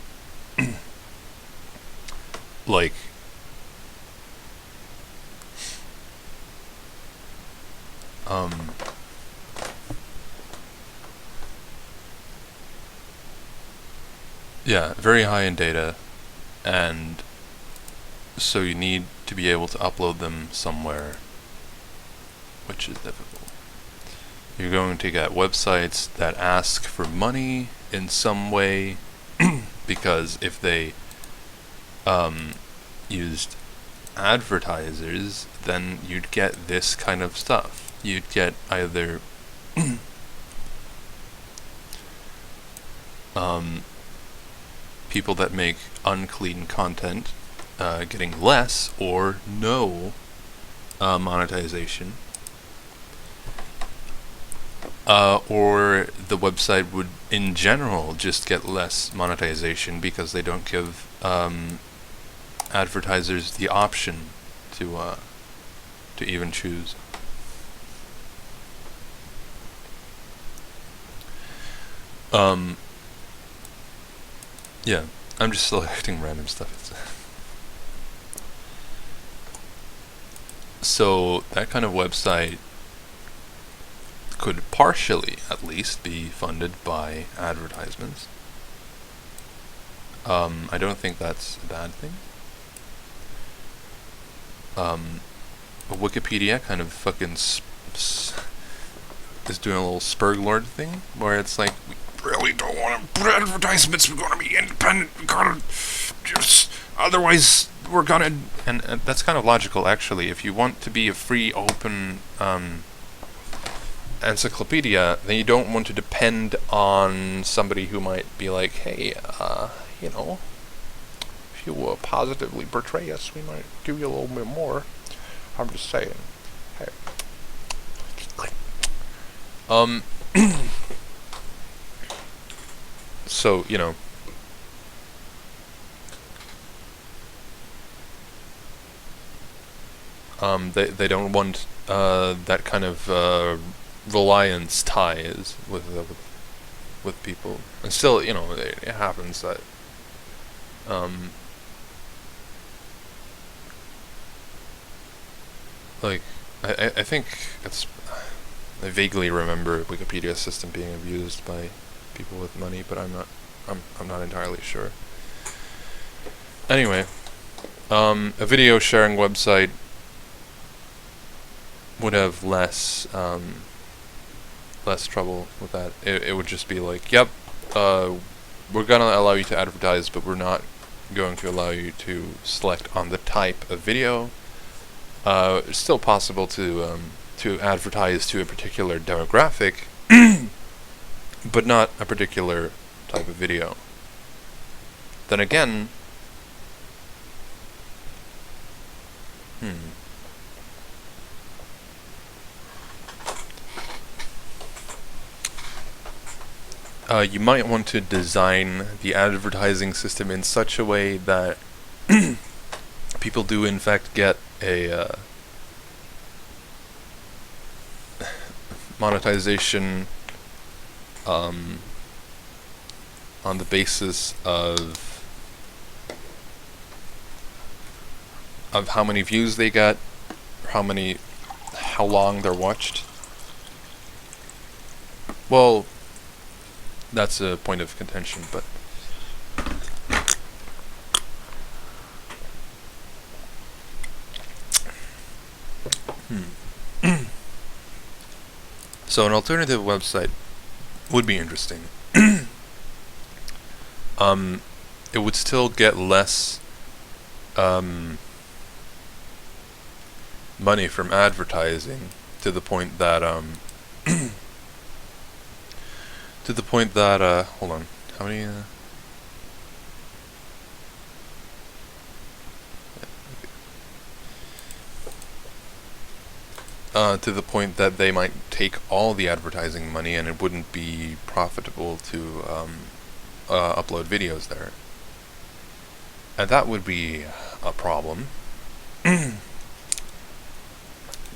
Like, yeah, very high in data, and so you need to be able to upload them somewhere, which is difficult. You're going to get websites that ask for money in some way, because if they used advertisers, then you'd get this kind of stuff. You'd get either people that make unclean content getting less or no monetization, or the website would in general just get less monetization because they don't give advertisers the option to even choose. Yeah, I'm just selecting random stuff. So that kind of website could partially, at least, be funded by advertisements. I don't think that's a bad thing. Wikipedia kind of fucking is doing a little Spurglord thing, where it's like, we really don't want to put advertisements, we're going to be independent, we gotta just, otherwise we're gonna, and that's kind of logical, actually. If you want to be a free, open encyclopedia, then you don't want to depend on somebody who might be like, hey, you know, if you positively portray us, we might give you a little bit more. I'm just saying. Hey. So, you know, they don't want that kind of reliance ties with people, and still, you know, it happens that like I think it's, I vaguely remember Wikipedia system being abused by people with money, but I'm not entirely sure. Anyway, a video sharing website would have less trouble with that. It would just be like, yep, we're gonna allow you to advertise, but we're not going to allow you to select on the type of video. It's still possible to advertise to a particular demographic, but not a particular type of video. Then again, you might want to design the advertising system in such a way that people do in fact get a monetization on the basis of how many views they get, how long they're watched. Well, that's a point of contention, but so an alternative website would be interesting. It would still get less money from advertising, to the point that hold on, how many to the point that they might take all the advertising money and it wouldn't be profitable to upload videos there. And that would be a problem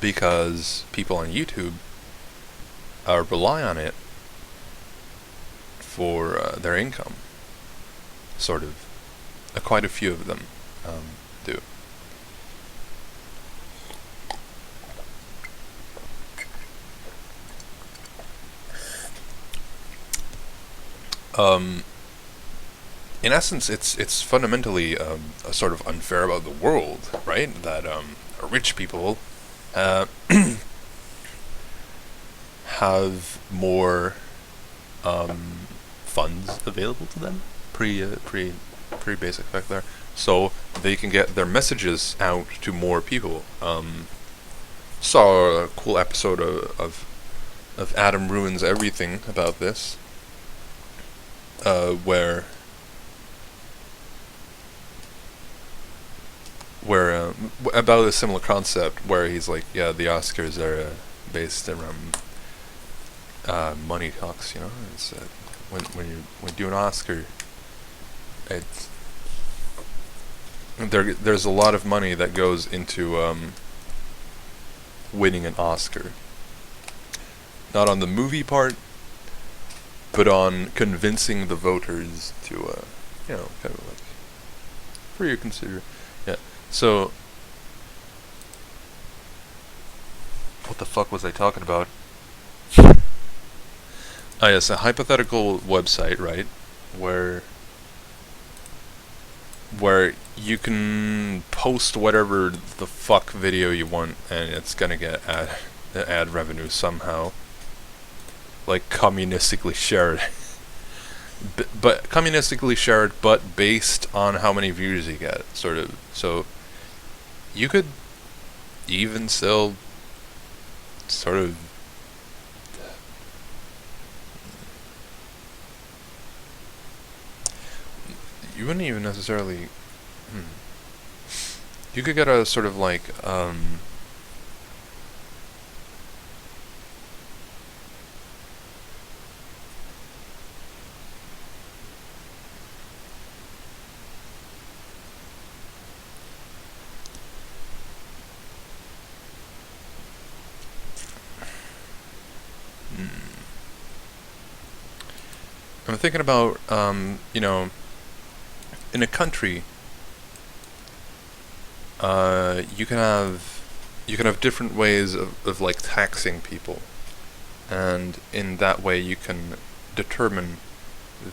because people on YouTube rely on it for their income, sort of. Quite a few of them do. In essence, it's fundamentally sort of unfair about the world, right? That rich people have more funds available to them. Pretty basic fact there. So they can get their messages out to more people. Saw a cool episode of Adam Ruins Everything about this, where about a similar concept, where he's like, yeah, the Oscars are based around money talks, you know. It's when you do an Oscar, it's there's a lot of money that goes into winning an Oscar. Not on the movie part, but on convincing the voters to you know, kind of like, for you to consider. Yeah. So what the fuck was I talking about? Ah, yes, a hypothetical website, right, where you can post whatever the fuck video you want, and it's gonna get ad revenue somehow, like communistically shared. But communistically shared, but based on how many views you get, sort of. So you could even still sort of you wouldn't even necessarily you could get a sort of like I'm thinking about you know, in a country, you can have different ways of like taxing people, and in that way you can determine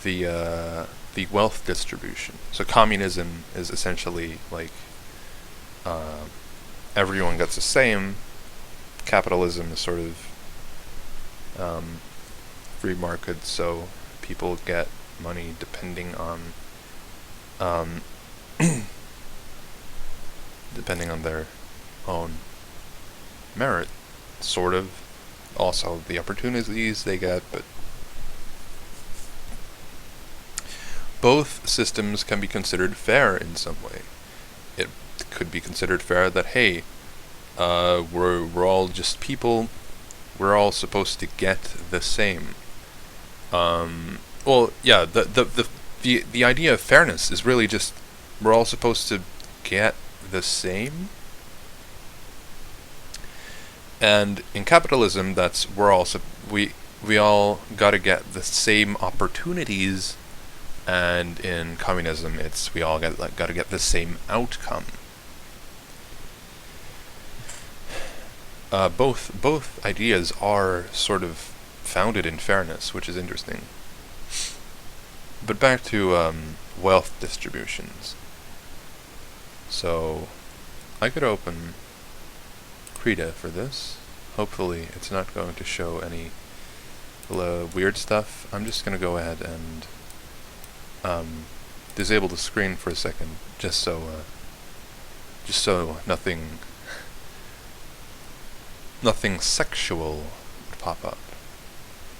the wealth distribution. So communism is essentially like everyone gets the same. Capitalism is sort of free market, so people get money depending on depending on their own merit, sort of. Also, the opportunities they get, but both systems can be considered fair in some way. It could be considered fair that, hey, we're all just people, we're all supposed to get the same. Well, yeah, the idea of fairness is really just we're all supposed to get the same. And in capitalism, that's we all got to get the same opportunities, and in communism, it's we all got to get the same outcome. Both ideas are sort of founded in fairness, which is interesting. But back to wealth distributions. So I could open Krita for this. Hopefully it's not going to show any weird stuff. I'm just going to go ahead and disable the screen for a second, just so nothing sexual would pop up.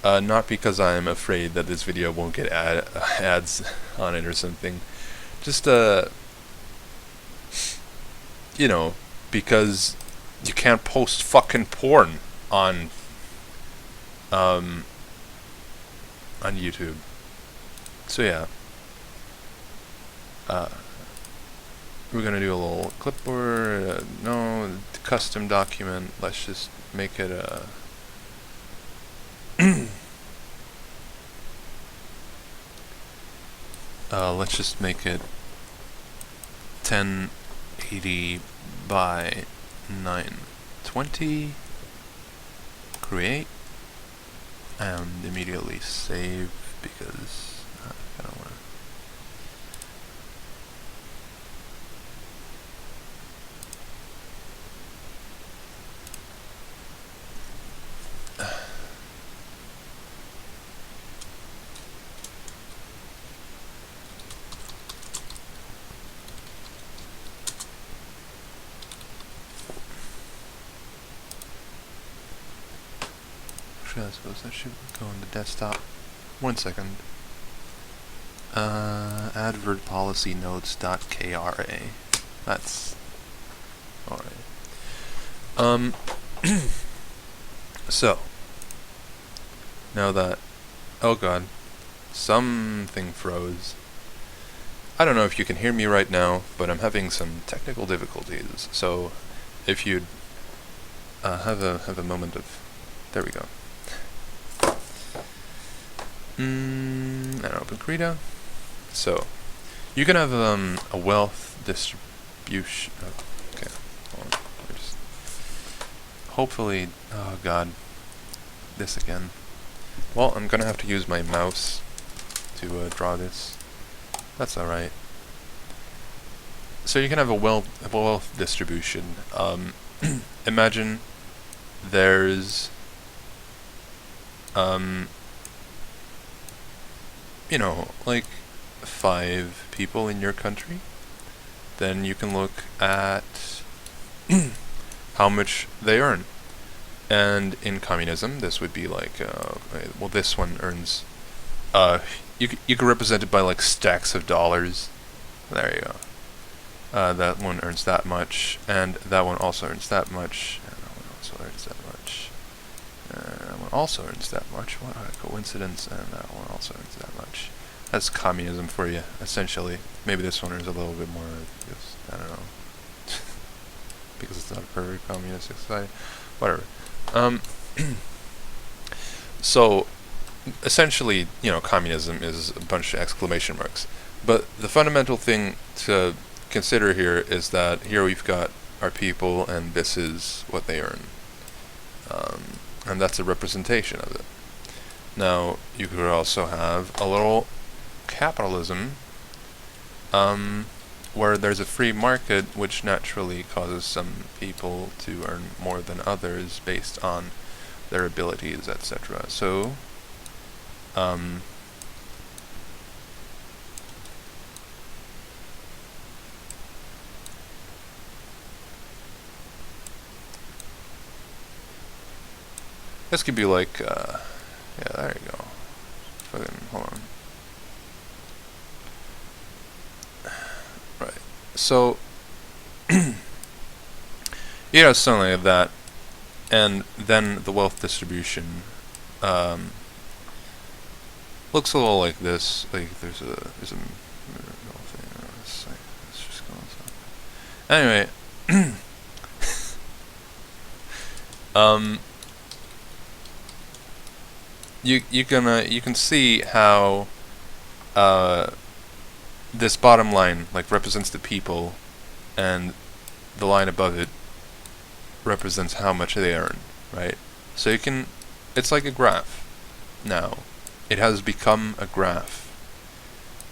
Not because I'm afraid that this video won't get ads on it or something. Just you know, because you can't post fucking porn on YouTube. So yeah. We're gonna do a little clipboard, no, custom document, let's just make it a let's just make it 1080 by 920, create, and immediately save, because I don't want to. I suppose that should go on the desktop. 1 second. Advert policy notes.kra. That's alright. So now that, oh god, something froze. I don't know if you can hear me right now, but I'm having some technical difficulties. So if you'd have a moment of, there we go. And open Krita. So you can have a wealth distribution. Okay, hold on. Hopefully, oh god, this again. Well, I'm gonna have to use my mouse to draw this. That's all right. So you can have a wealth distribution. Imagine there's you know, like 5 people in your country. Then you can look at how much they earn. And in communism, this would be like, well, this one earns, you can represent it by like stacks of dollars. There you go. That one earns that much, and that one also earns that much, and that one also earns that much. That one also earns that much. What a coincidence. And that one also earns that much. That's communism for you, essentially. Maybe this one earns a little bit more, because, I don't know. Because it's not a perfect communistic society. Whatever. So, essentially, you know, communism is a bunch of exclamation marks. But the fundamental thing to consider here is that here we've got our people, and this is what they earn. And that's a representation of it. Now, you could also have a little capitalism, where there's a free market, which naturally causes some people to earn more than others based on their abilities, etc. So, This could be like, yeah, there you go. Fucking, hold on. Right. So, you know, something like that, and then the wealth distribution looks a little like this. Like there's a middle thing. Let's just go on something. Anyway, you can see how this bottom line like represents the people, and the line above it represents how much they earn, right? So you can, it's like a graph. Now, it has become a graph.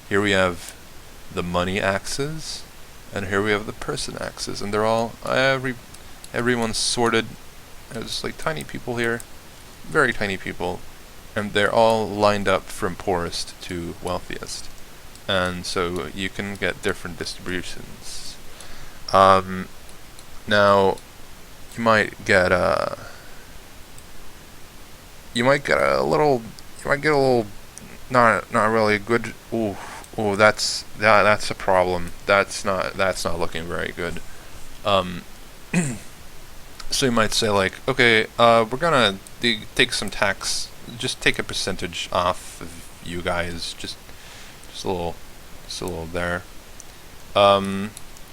Here we have the money axis, and here we have the person axis, and they're all everyone's sorted as like tiny people here, very tiny people, and they're all lined up from poorest to wealthiest, and so you can get different distributions. Now, you might get a little not really good. Ooh, that's a problem. That's not looking very good. So you might say like, okay, we're gonna take some tax, just take a percentage off of you guys, just a little there.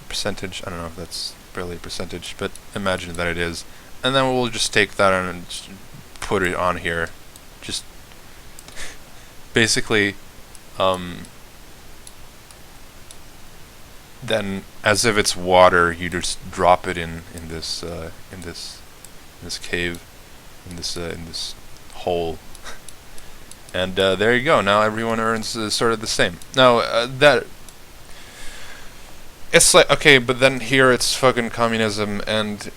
Percentage, I don't know if that's really a percentage, but imagine that it is, and then we'll just take that and just put it on here, just basically, then as if it's water, you just drop it in this cave, in this hole, and there you go. Now everyone earns sort of the same. Now that it's like, okay, but then here it's fucking communism, and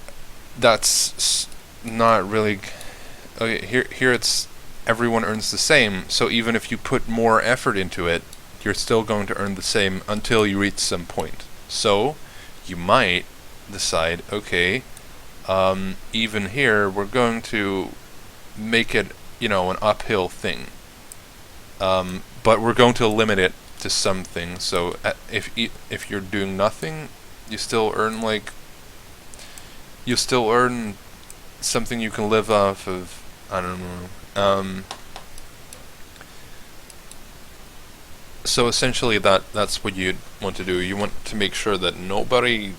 that's not really. Okay, here it's everyone earns the same. So even if you put more effort into it, you're still going to earn the same until you reach some point. So you might decide, okay, even here we're going to make it, you know, an uphill thing, but we're going to limit it to something. So if you're doing nothing, you still earn something you can live off of. I don't know. So essentially that's what you'd want to do. You want to make sure that nobody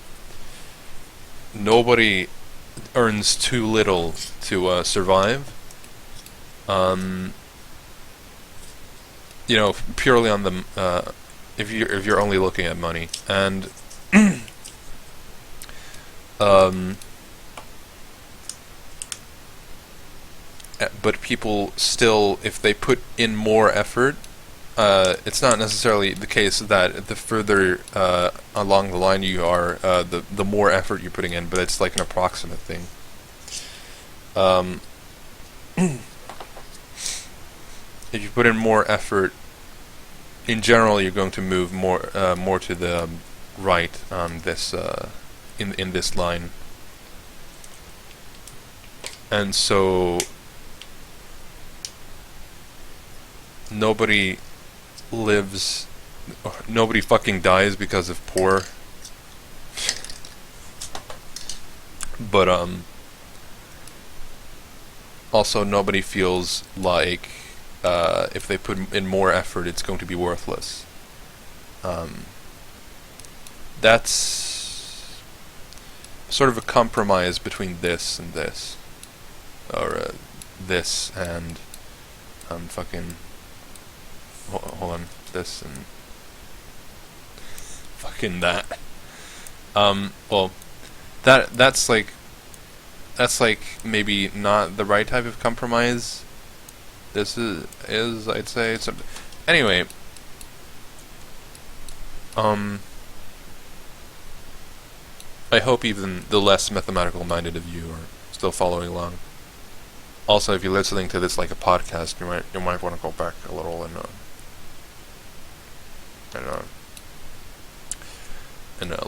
earns too little to survive. You know, purely on the if you're only looking at money, and but people still, if they put in more effort, it's not necessarily the case that the further along the line you are, the more effort you're putting in, but it's like an approximate thing. If you put in more effort, in general, you're going to move more to the right on this in this line, and so nobody fucking dies because of poor, but also nobody feels like if they put in more effort, it's going to be worthless. That's sort of a compromise between this and this, or this and fucking hold on, this and fucking that. Well, that's like maybe not the right type of compromise. This is I'd say it's anyway. I hope even the less mathematical minded of you are still following along. Also, if you're listening to this like a podcast, you might want to go back a little and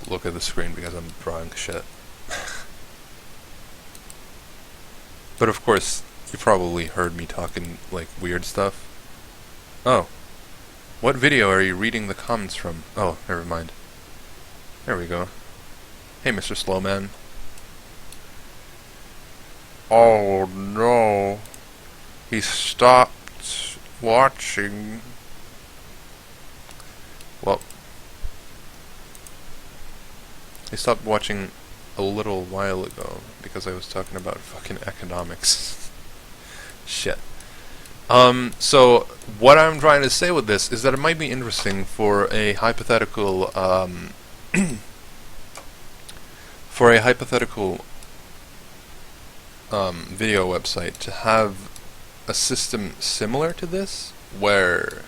look at the screen because I'm drawing shit. But of course, You probably heard me talking, like, weird stuff. Oh. What video are you reading the comments from? Oh, never mind. There we go. Hey, Mr. Slowman. Oh, no. He stopped watching. Well, he stopped watching a little while ago because I was talking about fucking economics. Shit. So what I'm trying to say with this is that it might be interesting for a hypothetical, video website to have a system similar to this, where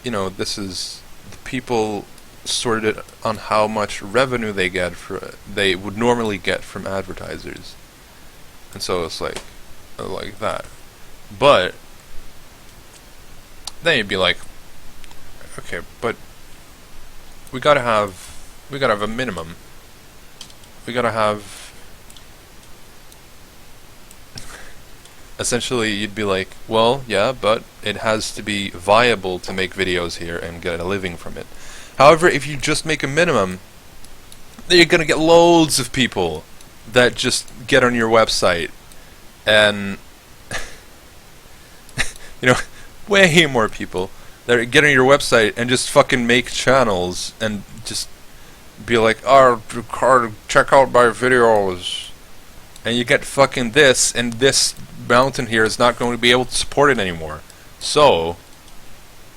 you know, this is the people sorted on how much revenue they would normally get from advertisers, and so it's like that. But then you'd be like, okay, but we gotta have a minimum. We gotta have. Essentially, you'd be like, well, yeah, but it has to be viable to make videos here and get a living from it. However, if you just make a minimum, then you're gonna get loads of people that just get on your website and, you know, way more people that get on your website and just fucking make channels and just be like, oh, check out my videos. And you get fucking this, and this mountain here is not going to be able to support it anymore. So,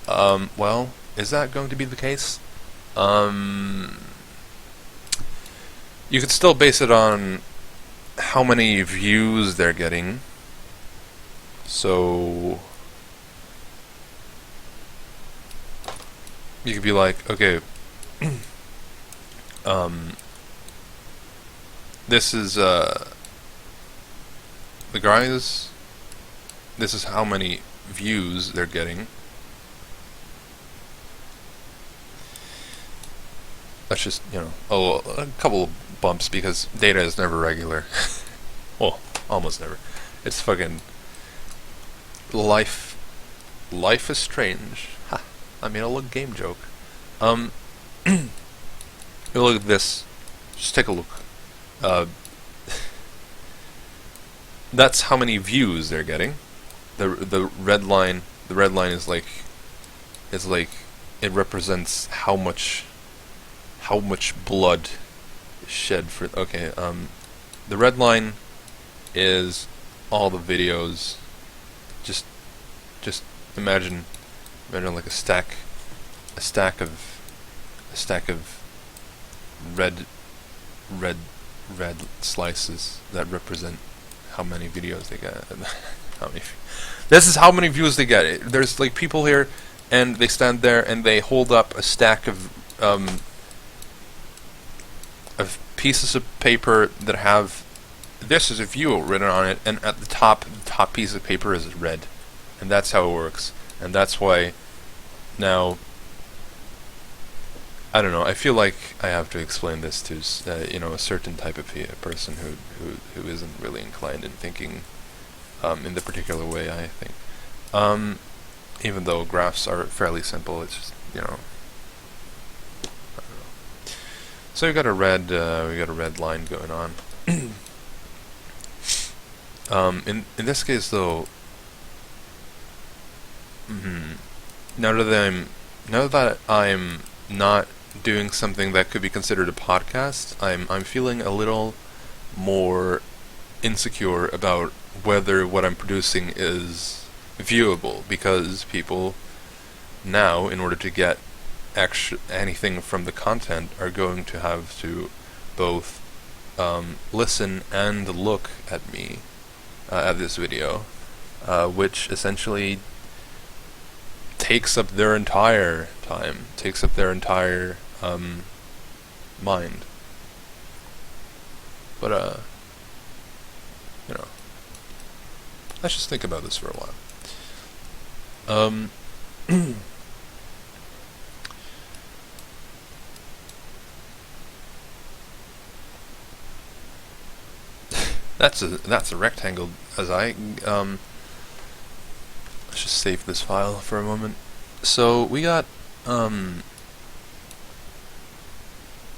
well, is that going to be the case? You could still base it on how many views they're getting. So, you could be like, okay, this is, the guys, this is how many views they're getting. That's just, you know, a couple of bumps because data is never regular. Well, almost never. It's fucking life. Life is strange. Ha. I mean, a little game joke. You look at this. Just take a look. That's how many views they're getting. The red line is like it represents how much blood is shed for. Okay, the red line is all the videos. Just imagine like a stack of red slices that represent how many videos they get. This is how many views they get. There's like people here, and they stand there and they hold up a stack of pieces of paper that have "this is a view" written on it, and at the top piece of paper is red, and that's how it works. And that's why now, I don't know. I feel like I have to explain this to you know, a certain type of person who isn't really inclined in thinking in the particular way I think. Even though graphs are fairly simple, it's just, you know, I don't know. So we got a red line going on. In this case though, now that I'm not doing something that could be considered a podcast, I'm feeling a little more insecure about whether what I'm producing is viewable, because people now, in order to get anything from the content, are going to have to both listen and look at me at this video, which essentially takes up their entire time, takes up their entire mind. But you know, let's just think about this for a while. That's a rectangle. As I let's just save this file for a moment. So we got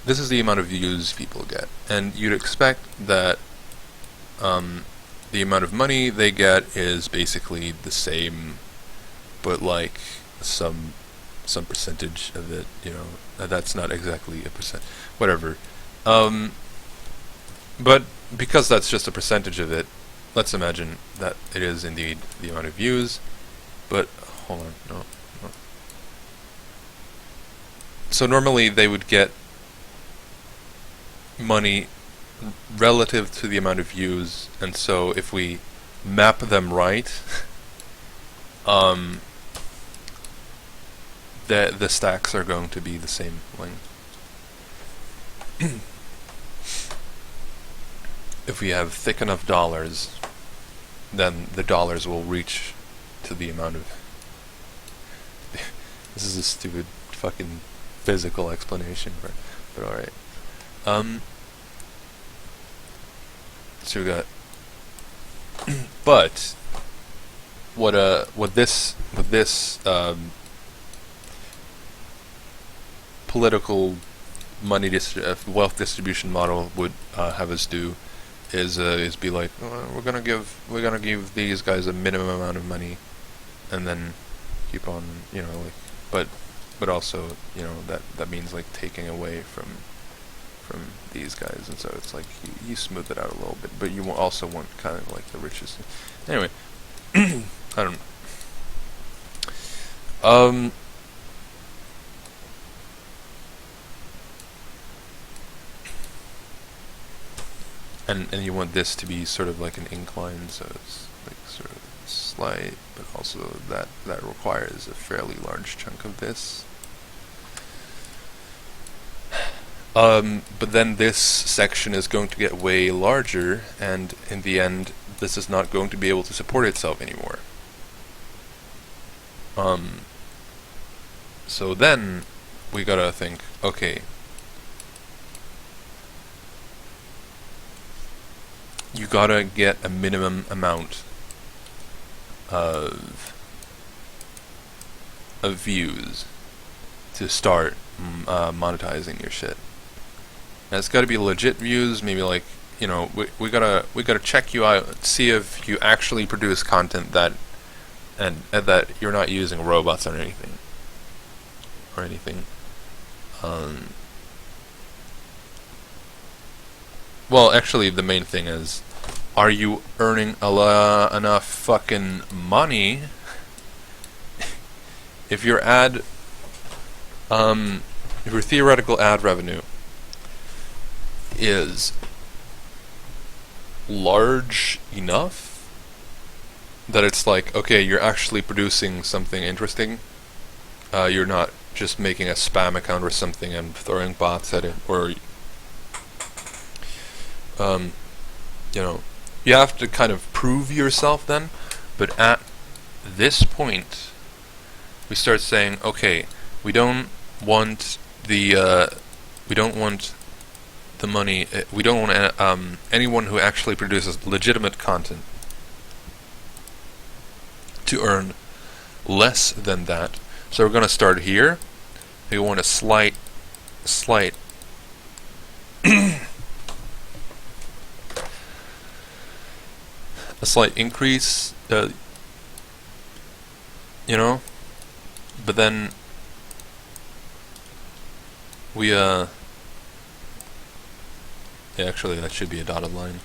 this is the amount of views people get, and you'd expect that the amount of money they get is basically the same, but like some percentage of it, you know. That's not exactly a percent, whatever. But because that's just a percentage of it, let's imagine that it is indeed the amount of views. But hold on, no. So normally they would get money relative to the amount of views, and so if we map them right, the stacks are going to be the same length. If we have thick enough dollars, then the dollars will reach to the amount of this is a stupid fucking physical explanation, but alright. So we got but what this political money wealth distribution model would have us do is be like, we're gonna give these guys a minimum amount of money, and then keep on, you know, like, but also, you know, that means like taking away from these guys, and so it's like you smooth it out a little bit, but you also want kind of like the richest. Anyway, I don't. And you want this to be sort of like an incline, so it's like sort of slight, but also that requires a fairly large chunk of this. But then this section is going to get way larger, and in the end, this is not going to be able to support itself anymore. So then we gotta think, okay, you gotta get a minimum amount of views to start monetizing your shit. And it's gotta be legit views, maybe like, you know, we gotta check you out, see if you actually produce content that that you're not using robots or anything. Well, actually, the main thing is, are you earning enough fucking money? If your theoretical ad revenue is large enough that it's like, okay, you're actually producing something interesting. You're not just making a spam account or something and throwing bots at it, or you know, you have to kind of prove yourself then. But at this point, we start saying, okay, we don't want the money. We don't want anyone who actually produces legitimate content to earn less than that. So we're going to start here. We want a slight a slight increase, you know, but then we yeah, actually that should be a dotted line.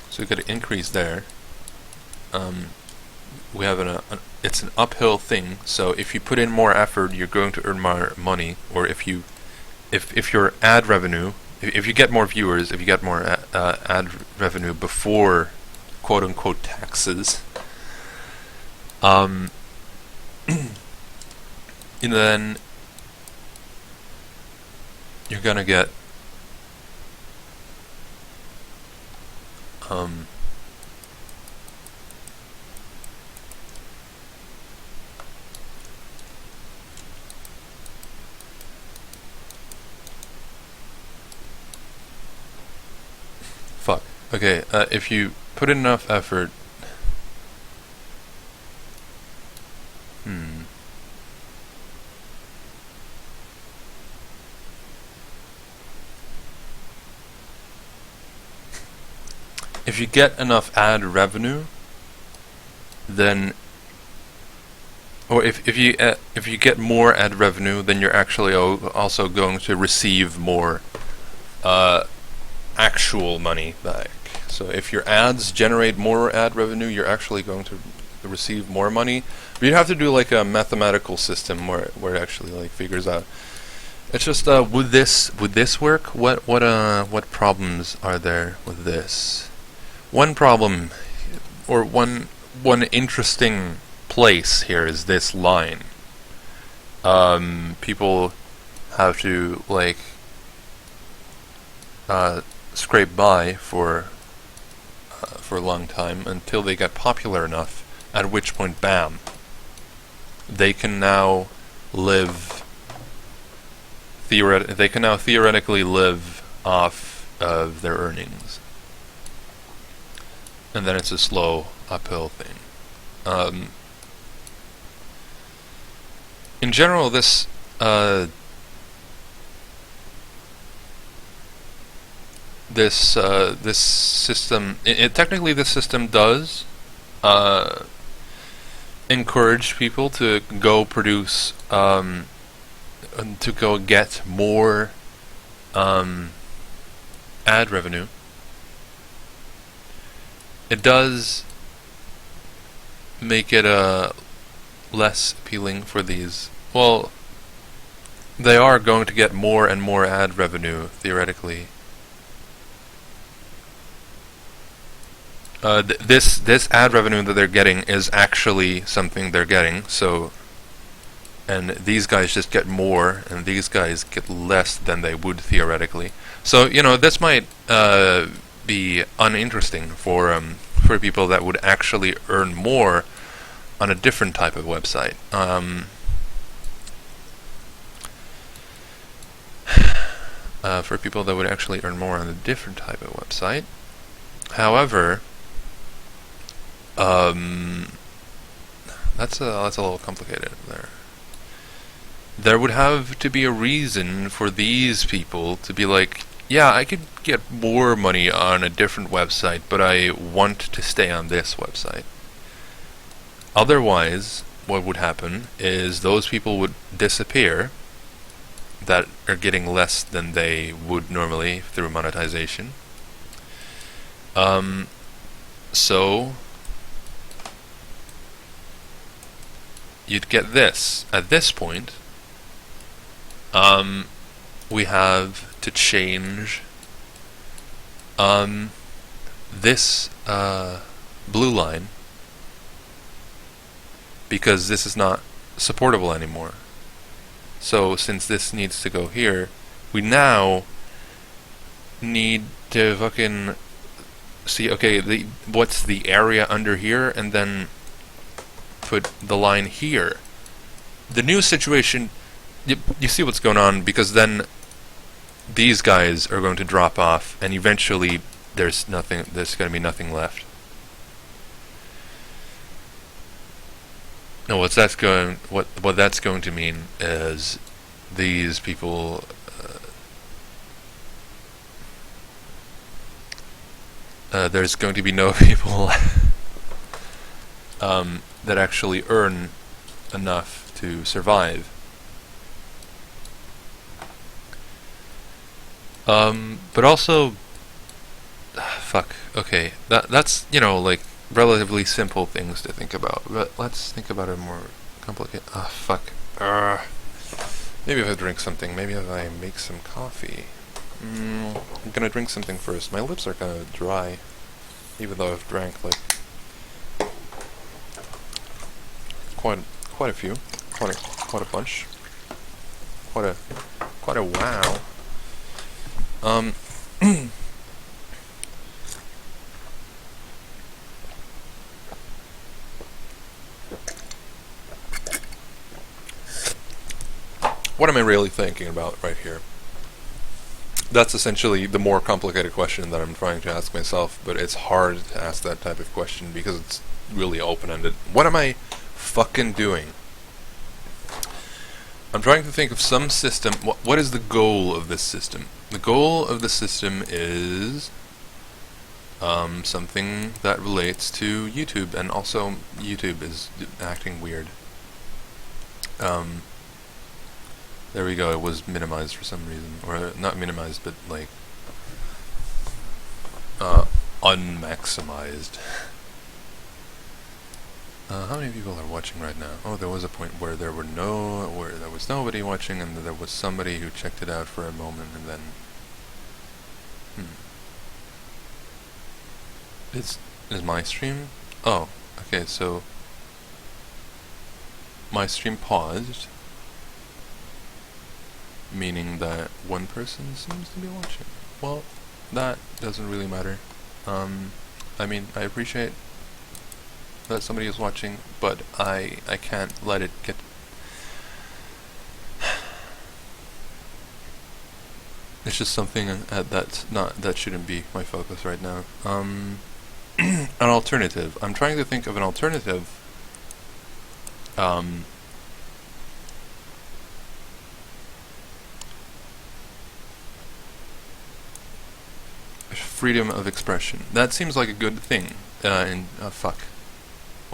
So we got an increase there. We have it's an uphill thing, so if you put in more effort, you're going to earn more money. Or if your ad revenue, if you get more viewers, if you get more ad revenue before quote unquote taxes, and then you're gonna get Fuck. Okay, if you put in enough effort... If you get enough ad revenue, then... Or if you get more ad revenue, then you're actually also going to receive more actual money back. So if your ads generate more ad revenue, you're actually going to receive more money. But you'd have to do like a mathematical system where it actually like figures out. It's just would this work? What problems are there with this? One problem, or one interesting place here is this line. People have to like scrape by for a long time until they get popular enough, at which point, bam, they can now live. They can now theoretically live off of their earnings, and then it's a slow uphill thing. In general, this this system, technically this system does encourage people to go produce, to go get more ad revenue. It does make it less appealing for these. Well, they are going to get more and more ad revenue, theoretically. This ad revenue that they're getting is actually something they're getting, so, and these guys just get more, and these guys get less than they would theoretically. So, you know, this might be uninteresting for people that would actually earn more on a different type of website. For people that would actually earn more on a different type of website. However, that's a little complicated there. There would have to be a reason for these people to be like, yeah, I could get more money on a different website, but I want to stay on this website. Otherwise, what would happen is those people would disappear that are getting less than they would normally through monetization. So you'd get this. At this point, we have to change this blue line, because this is not supportable anymore. So since this needs to go here, we now need to fucking see, okay, what's the area under here, and then put the line here. The new situation, you see what's going on, because then these guys are going to drop off, and eventually there's going to be nothing left. No, what that's going to mean is these people there's going to be no people that actually earn enough to survive. But also, fuck. Okay, that's, you know, like, relatively simple things to think about. But let's think about it more complicated. Fuck. Maybe if I drink something. Maybe if I make some coffee. I'm gonna drink something first. My lips are kind of dry, even though I've drank like quite a few, quite a bunch, quite a wow. What am I really thinking about right here? that's essentially the more complicated question that I'm trying to ask myself, but it's hard to ask that type of question because it's really open-ended. What am I fucking doing? I'm trying to think of some system. What is the goal of this system? The goal of the system is something that relates to YouTube, and also YouTube is acting weird. There we go, it was minimized for some reason. Or not minimized, but like unmaximized. How many people are watching right now? Oh, there was a point where there was nobody watching, and there was somebody who checked it out for a moment, and then Is my stream? Oh, okay, so my stream paused, meaning that one person seems to be watching. Well, that doesn't really matter. I mean, I appreciate that somebody is watching, but I can't let it get... It's just something that shouldn't be my focus right now. An alternative. I'm trying to think of an alternative. Freedom of expression. That seems like a good thing. Fuck.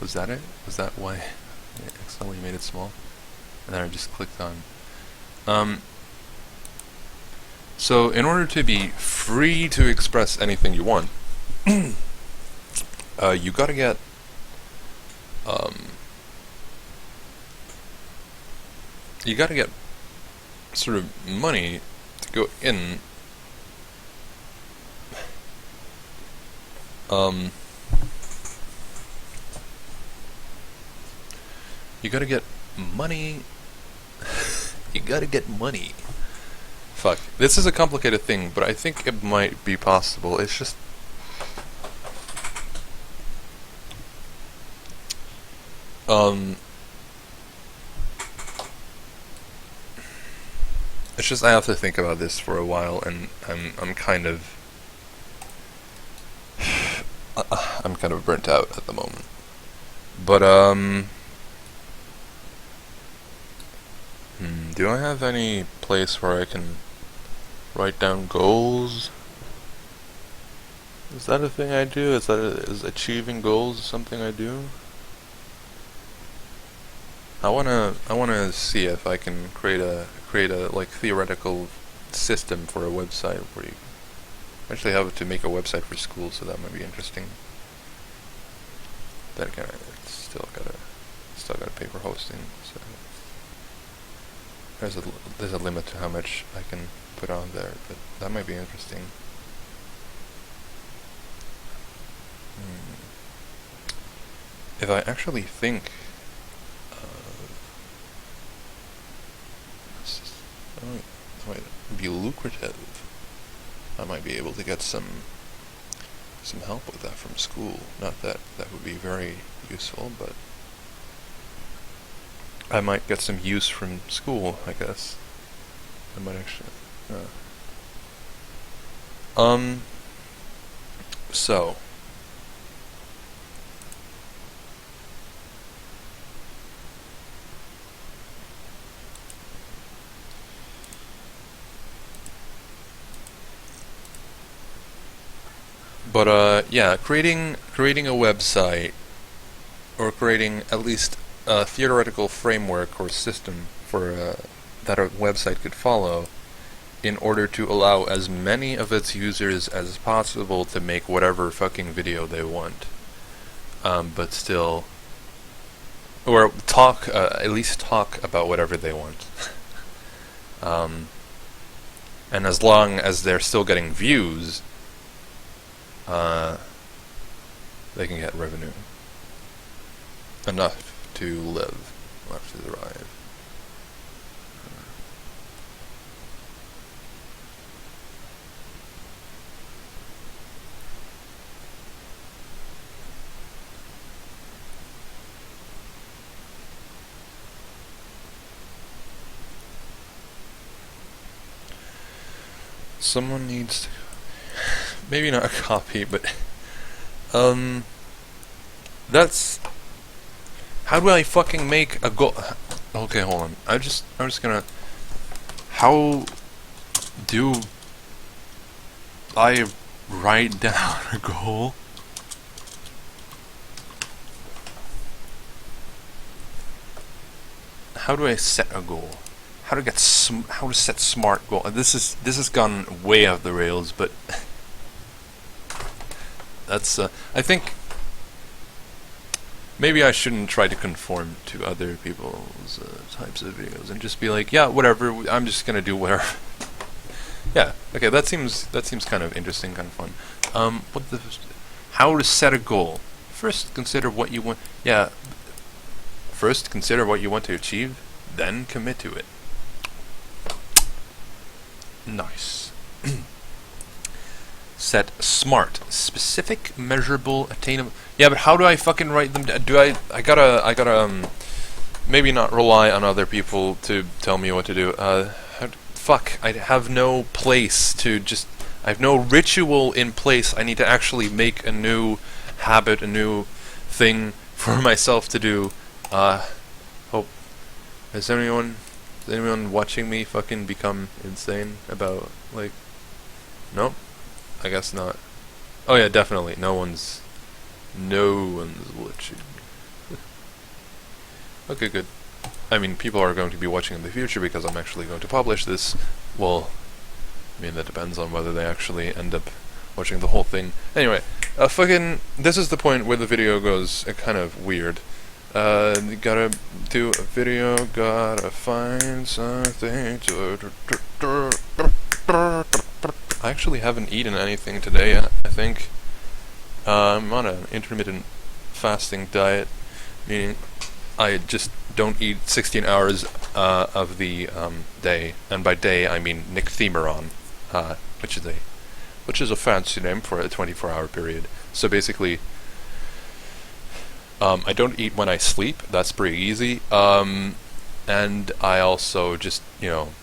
Was that it? Was that why I accidentally made it small? And then I just clicked on. So in order to be free to express anything you want, you gotta get sort of money to go in. You gotta get money. You gotta get money. Fuck. This is a complicated thing, but I think it might be possible. It's just... It's just I have to think about this for a while, and I'm kind of... I'm kind of burnt out at the moment. But, do I have any place where I can write down goals? Is that a thing I do? Is achieving goals something I do? I wanna see if I can create a like theoretical system for a website where you actually have to make a website for school, so that might be interesting. Then again, it's still gotta pay for hosting, so there's a limit to how much I can put on there, but that might be interesting. If I actually think that might be lucrative, I might be able to get some help with that from school. Not that that would be very useful, but I might get some use from school, I guess. I might actually... So... But, yeah, creating a website, or creating at least a theoretical framework or system for that a website could follow, in order to allow as many of its users as possible to make whatever fucking video they want, but still, or talk, at least talk about whatever they want. And as long as they're still getting views, they can get revenue. Enough to live, enough to thrive. Someone needs to, maybe not a copy, but that's, how do I fucking make a goal? Okay, hold on. I'm just gonna, how do I write down a goal? How do I set a goal? How to get how to set smart goal? This has gone way off the rails, but that's I think maybe I shouldn't try to conform to other people's types of videos and just be like, yeah, whatever. I'm just gonna do whatever. Yeah. Okay. That seems kind of interesting, kind of fun. How to set a goal? First, consider what you want. Yeah. First, consider what you want to achieve, then commit to it. Nice. Set SMART. Specific, measurable, attainable. Yeah, but how do I fucking write them down? I gotta maybe not rely on other people to tell me what to do. Fuck, I have no place to just, I have no ritual in place. I need to actually make a new habit, a new thing for myself to do. Hope. Is anyone watching me fucking become insane about, like, nope? I guess not. Oh yeah, definitely. No one's watching. Okay, good. I mean, people are going to be watching in the future because I'm actually going to publish this. Well, I mean, that depends on whether they actually end up watching the whole thing. Anyway, this is the point where the video goes kind of weird. You gotta do a video, gotta find something to... I actually haven't eaten anything today yet, I think. I'm on an intermittent fasting diet, meaning I just don't eat 16 hours of the day, and by day I mean Nycthemeron, which is a fancy name for a 24-hour period. So basically, I don't eat when I sleep. That's pretty easy. And I also just,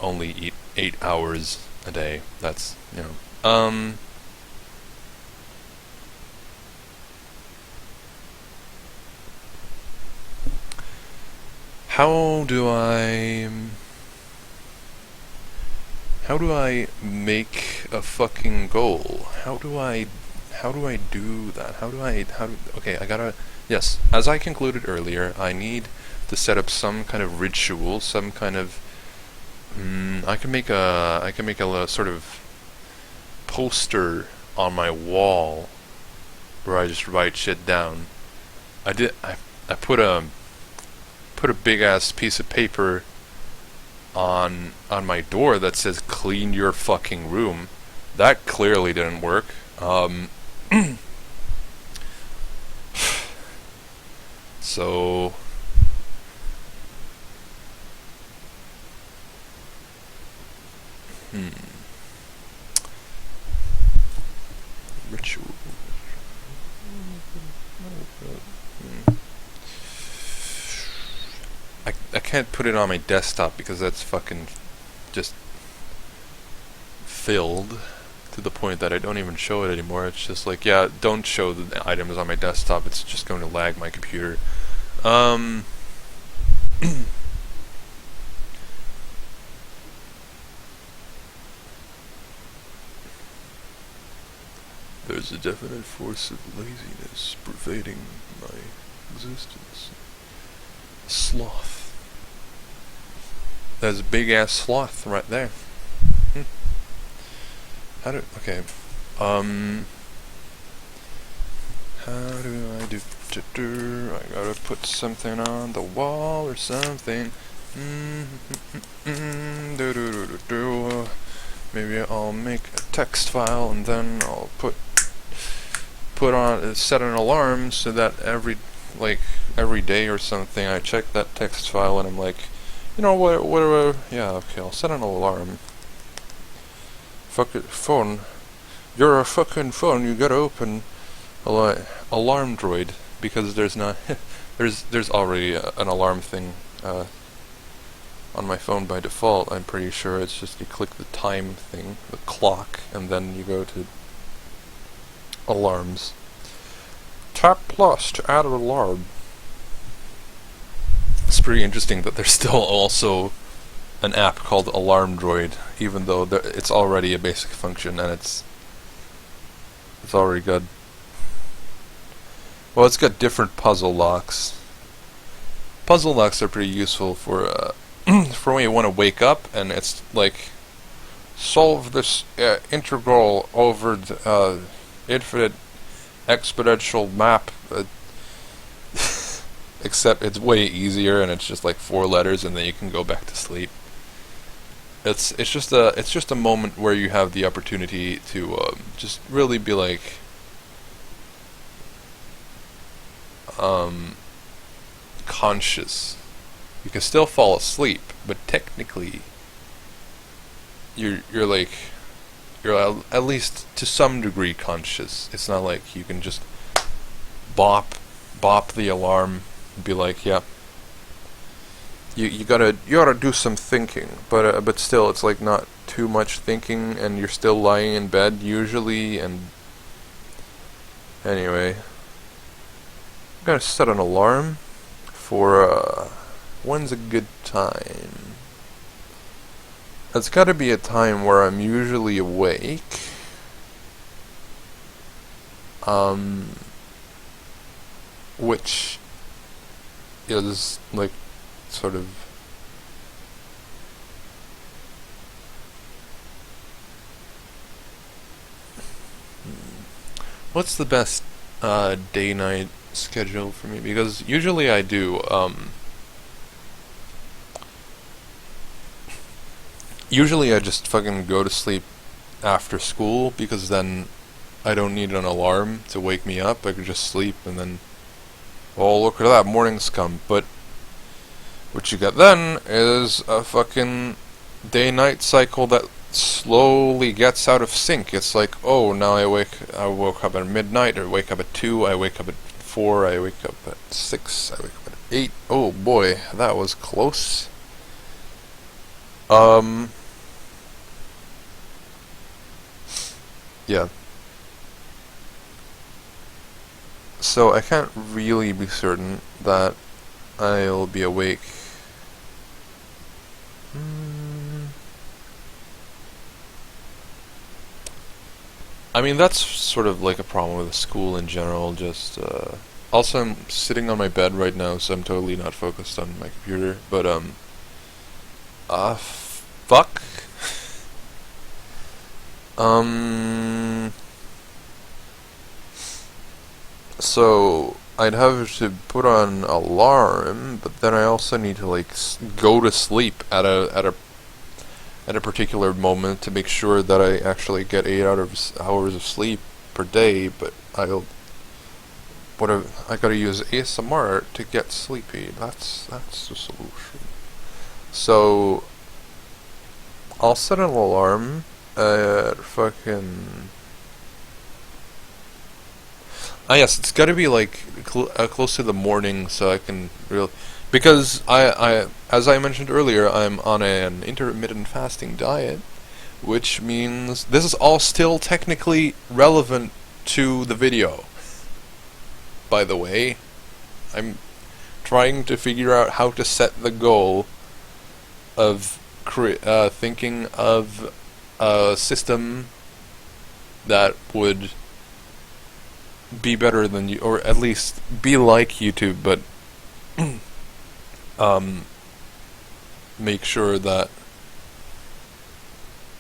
only eat 8 hours a day. That's, How do I make a fucking goal? How do I do that? Okay, yes, as I concluded earlier, I need to set up some kind of ritual, some kind of, I can make a sort of poster on my wall where I just write shit down. I put a big ass piece of paper on my door that says "clean your fucking room." That clearly didn't work. So ritual. I can't put it on my desktop because that's fucking just filled to the point that I don't even show it anymore. It's just like, yeah, don't show the items on my desktop. It's just going to lag my computer. There's a definite force of laziness pervading my existence. Sloth. There's a big ass sloth right there. Okay. How do I do? I gotta put something on the wall or something. Maybe I'll make a text file and then I'll set an alarm so that every day or something I check that text file and I'm like, whatever. Yeah, okay, I'll set an alarm. Fuck it, phone. You're a fucking phone. You gotta open alarm droid because there's not there's already an alarm thing on my phone by default, I'm pretty sure it's just you click the time thing, the clock, and then you go to alarms. Tap plus to add an alarm. It's pretty interesting that there's still also an app called Alarm Droid, even though it's already a basic function and it's already good. Well, it's got different puzzle locks. Puzzle locks are pretty useful for for when you want to wake up and it's like solve this integral over the infinite exponential map. Except it's way easier and it's just like 4 letters and then you can go back to sleep. It's just a moment where you have the opportunity to just really be like conscious. You can still fall asleep, but technically you're at least to some degree conscious. It's not like you can just bop the alarm and be like, yeah. You gotta do some thinking, but still it's like not too much thinking and you're still lying in bed usually. And anyway, I'm gonna set an alarm for when's a good time. It's gotta be a time where I'm usually awake. Which is like sort of what's the best day-night schedule for me? Because usually I do usually I just fucking go to sleep after school, because then I don't need an alarm to wake me up. I can just sleep and then, oh, look at that, morning's come. But what you get then is a fucking day-night cycle that slowly gets out of sync. It's like, oh, now I woke up at midnight, or wake up at 2, I wake up at 4, I wake up at 6, I wake up at 8. Oh boy, that was close. Yeah. So I can't really be certain that I'll be awake. I mean, that's sort of like a problem with school in general. Just also, I'm sitting on my bed right now, so I'm totally not focused on my computer. But fuck. So I'd have to put on an alarm, but then I also need to like go to sleep at a particular moment to make sure that I actually get 8 hours of sleep per day. But I gotta use ASMR to get sleepy. That's the solution. So I'll set an alarm at fucking. Yes, it's got to be like close to the morning, so I can because I as I mentioned earlier, I'm on an intermittent fasting diet, which means this is all still technically relevant to the video. By the way, I'm trying to figure out how to set the goal of thinking of a system that would be better than you, or at least be like YouTube, but make sure that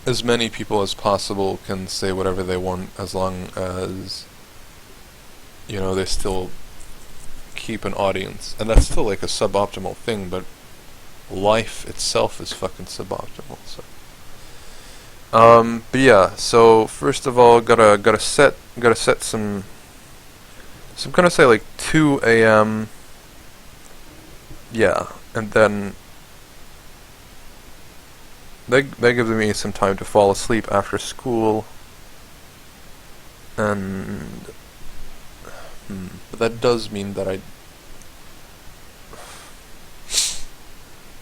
as many people as possible can say whatever they want, as long as, you know, they still keep an audience. And that's still like a suboptimal thing, but life itself is fucking suboptimal. So but yeah, so first of all, gotta set some. So I'm gonna say like 2 a.m. Yeah, and then that gives me some time to fall asleep after school. And but that does mean that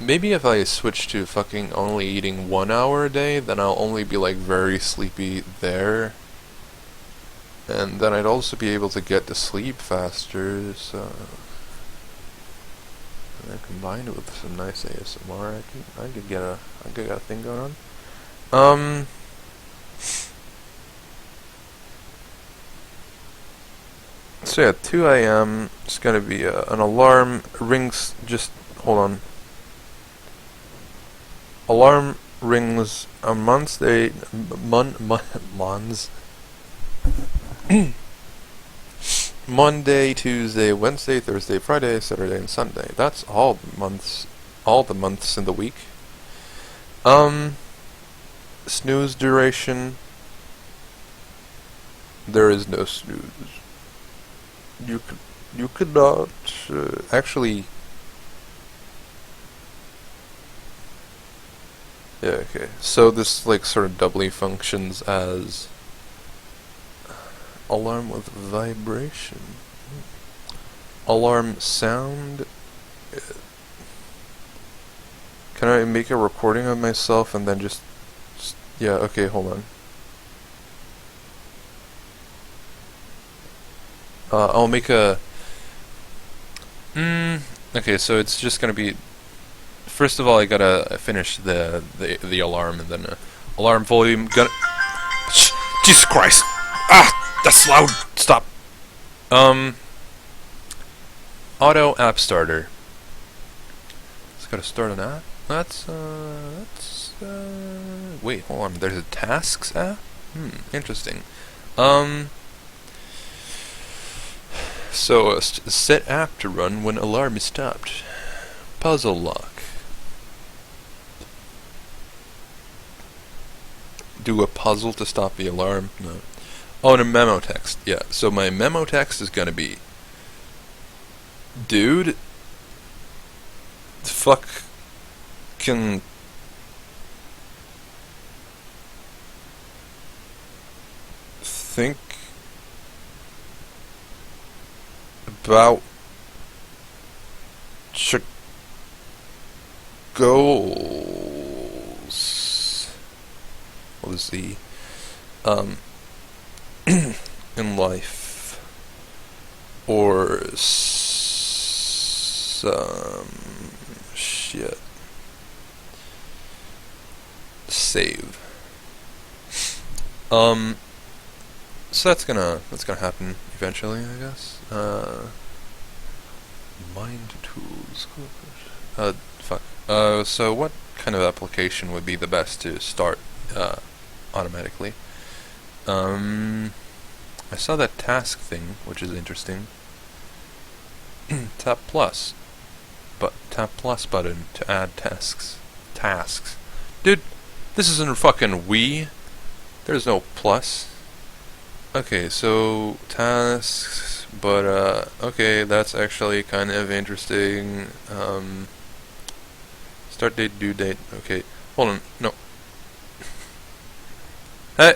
Maybe if I switch to fucking only eating 1 hour a day, then I'll only be like very sleepy there. And then I'd also be able to get to sleep faster, so... And then combined with some nice ASMR, I could get a thing going on. So yeah, 2 a.m. It's gonna be an alarm rings. Just hold on. Alarm rings on Monday, Monday, Tuesday, Wednesday, Thursday, Friday, Saturday, and Sunday. That's all the months in the week. Snooze duration. There is no snooze. You could not actually. Yeah, okay. So this like sort of doubly functions as alarm with vibration. Alarm sound. Can I make a recording of myself and then just yeah, okay, hold on. I'll make a okay, so it's just gonna be first of all I gotta finish the alarm and then alarm volume Jesus Christ! That's loud! Stop! Auto app starter. It's gotta start an app? Wait, hold on, there's a tasks app? Interesting. So, set app to run when alarm is stopped. Puzzle lock. Do a puzzle to stop the alarm? No. Oh, and a memo text. Yeah, so my memo text is gonna be... Dude... Fucking... Think... about... goals... What is the... in life, or some shit. Save. So that's gonna happen eventually, I guess. Mind tools. Fuck. So what kind of application would be the best to start automatically? I saw that task thing, which is interesting. Tap plus button to add tasks. Dude, this isn't fucking Wii. There's no plus. Okay, so tasks, but okay, that's actually kind of interesting. Start date, due date. Okay, hold on. No. Hey.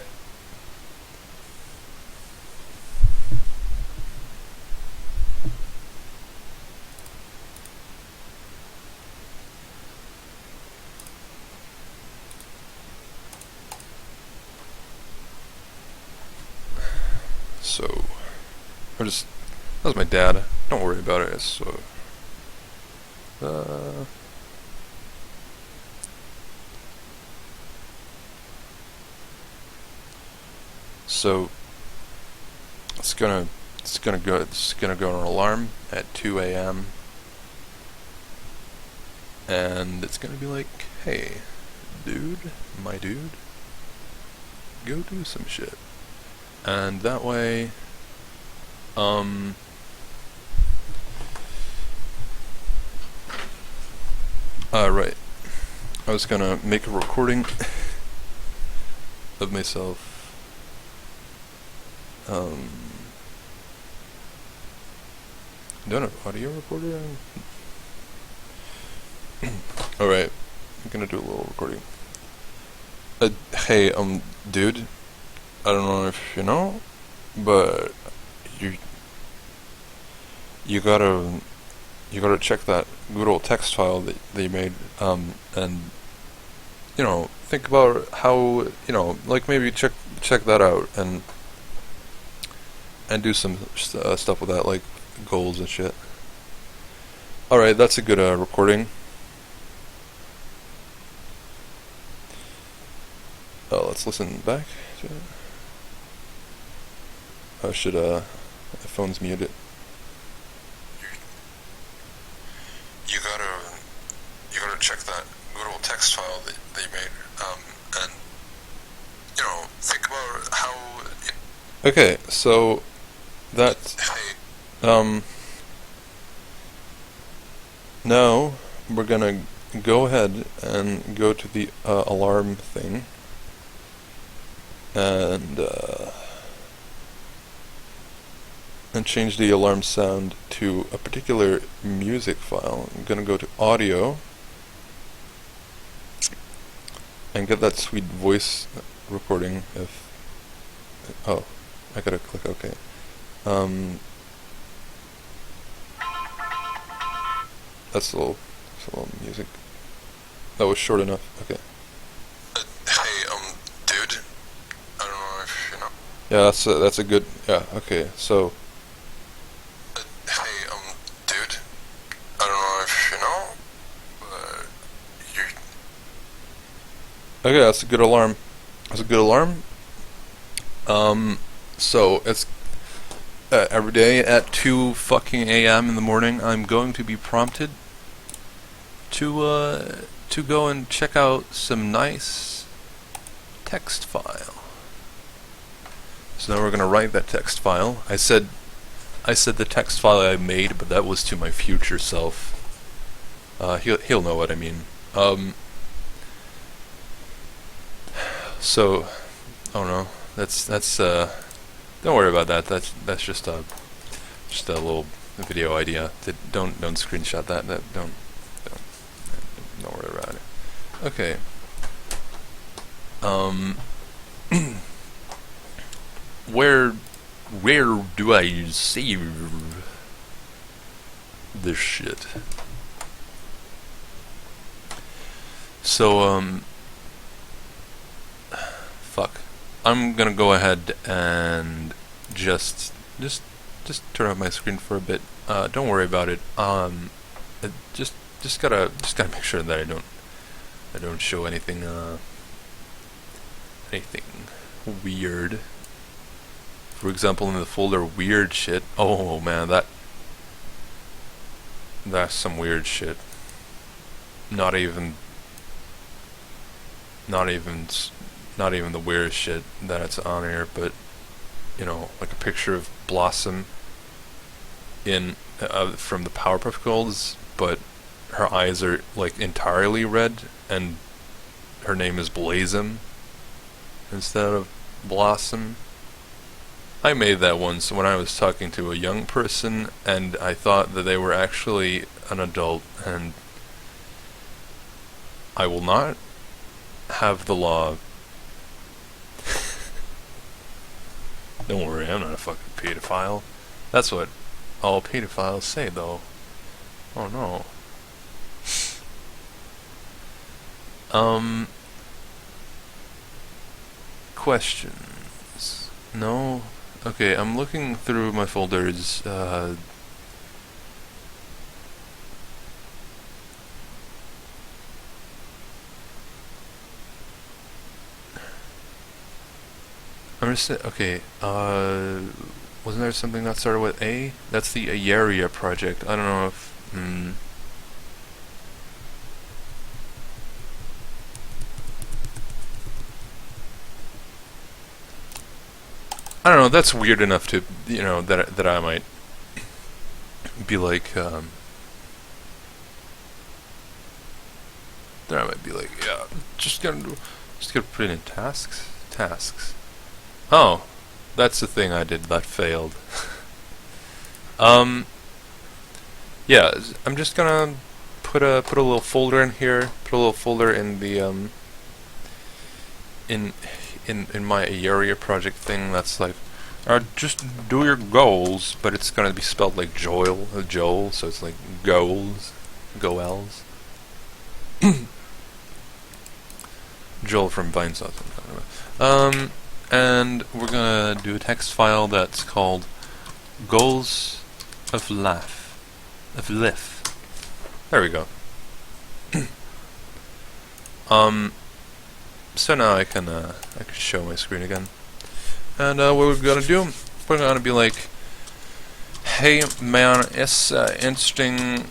So, that was my dad. Don't worry about it. So, it's gonna go on an alarm at 2 a.m. and it's gonna be like, hey, my dude, go do some shit. And that way, right. I was gonna make a recording of myself. Don't have audio recorder. Alright, I'm gonna do a little recording. Hey, dude. I don't know if you know, but you gotta check that good old text file that they made, and think about how like maybe check that out and do some stuff with that, like goals and shit. All right, that's a good recording. Let's listen back to it. I should my phone's muted. You gotta check that good old text file that they made, and think about how. Okay, so that's now we're gonna go ahead and go to the alarm thing, and change the alarm sound to a particular music file. I'm gonna go to audio and get that sweet voice recording. I gotta click OK. That's a little music. That was short enough. Okay. Hey, dude. I don't know if you know. Yeah, that's a good. Yeah. Okay. So. Hey, dude. I don't know if you know. Okay, that's a good alarm. So it's every day at 2 fucking a.m. in the morning, I'm going to be prompted to go and check out some nice text file. So now we're gonna write that text file. I said the text file I made, but that was to my future self. He'll know what I mean. So, I don't know. That's don't worry about that. That's just a little video idea. Don't screenshot that. Don't worry about it. Okay. Where do I save this shit? So fuck. I'm gonna go ahead and just turn off my screen for a bit. Don't worry about it. Just gotta make sure that I don't show anything weird. For example, in the folder weird shit. Oh man, that's some weird shit. Not even the weirdest shit that's on here, but like a picture of Blossom in from the Powerpuff Girls, but her eyes are like entirely red, and her name is Blazem instead of Blossom. I made that once when I was talking to a young person, and I thought that they were actually an adult, and I will not have the law. Don't worry, I'm not a fucking pedophile. That's what all pedophiles say, though. Oh no. Questions? No? Okay, I'm looking through my folders. Okay, wasn't there something that started with A? That's the Ayaria project. I don't know if... I don't know, that's weird enough to, that I might be like, yeah, just gotta put it in tasks. Oh, that's the thing I did that failed. Yeah, I'm just gonna put a little folder in here. Put a little folder in the in my Ayaria project thing. That's like, just do your goals, but it's gonna be spelled like Joel, so it's like goals. Goels. Joel from Vinesauce. And we're gonna do a text file that's called Goals of Laugh. Of Liff. There we go. So now I can show my screen again. And what we're gonna do, we're gonna be like, hey man, it's interesting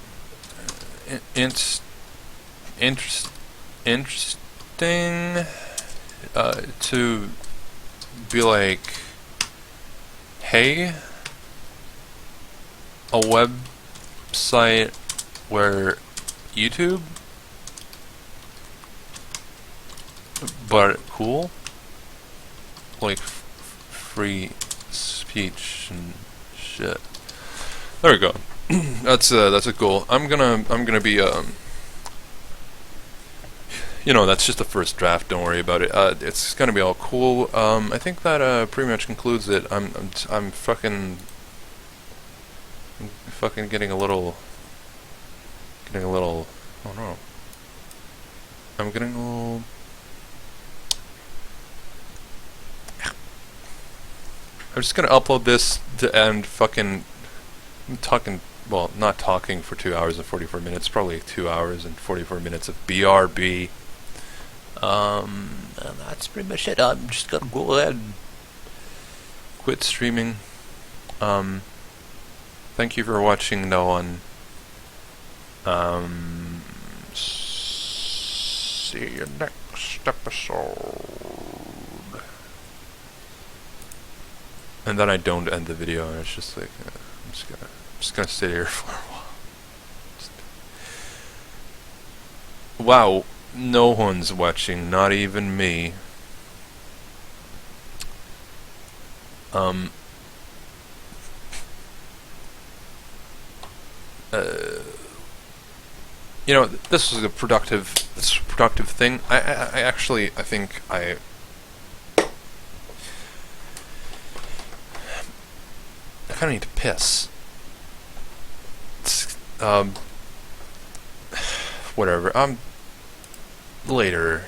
to be like, hey, a website where YouTube, but cool, like free speech and shit. There we go. That's a goal. I'm gonna be you know, that's just the first draft. Don't worry about it. It's gonna be all cool. I think that pretty much concludes it. I'm fucking getting a little. Oh no. I'm getting a little. I'm just gonna upload this and fucking. I'm talking. Well, not talking for 2 hours and 44 minutes. Probably 2 hours and 44 minutes of BRB. And that's pretty much it. I'm just gonna go ahead and quit streaming. Thank you for watching, no one. See you next episode. And then I don't end the video, and it's just like, I'm just gonna sit here for a while. Wow. No one's watching, not even me. You know, this was a productive thing. I actually, I think I kind of need to piss. It's, whatever. Later.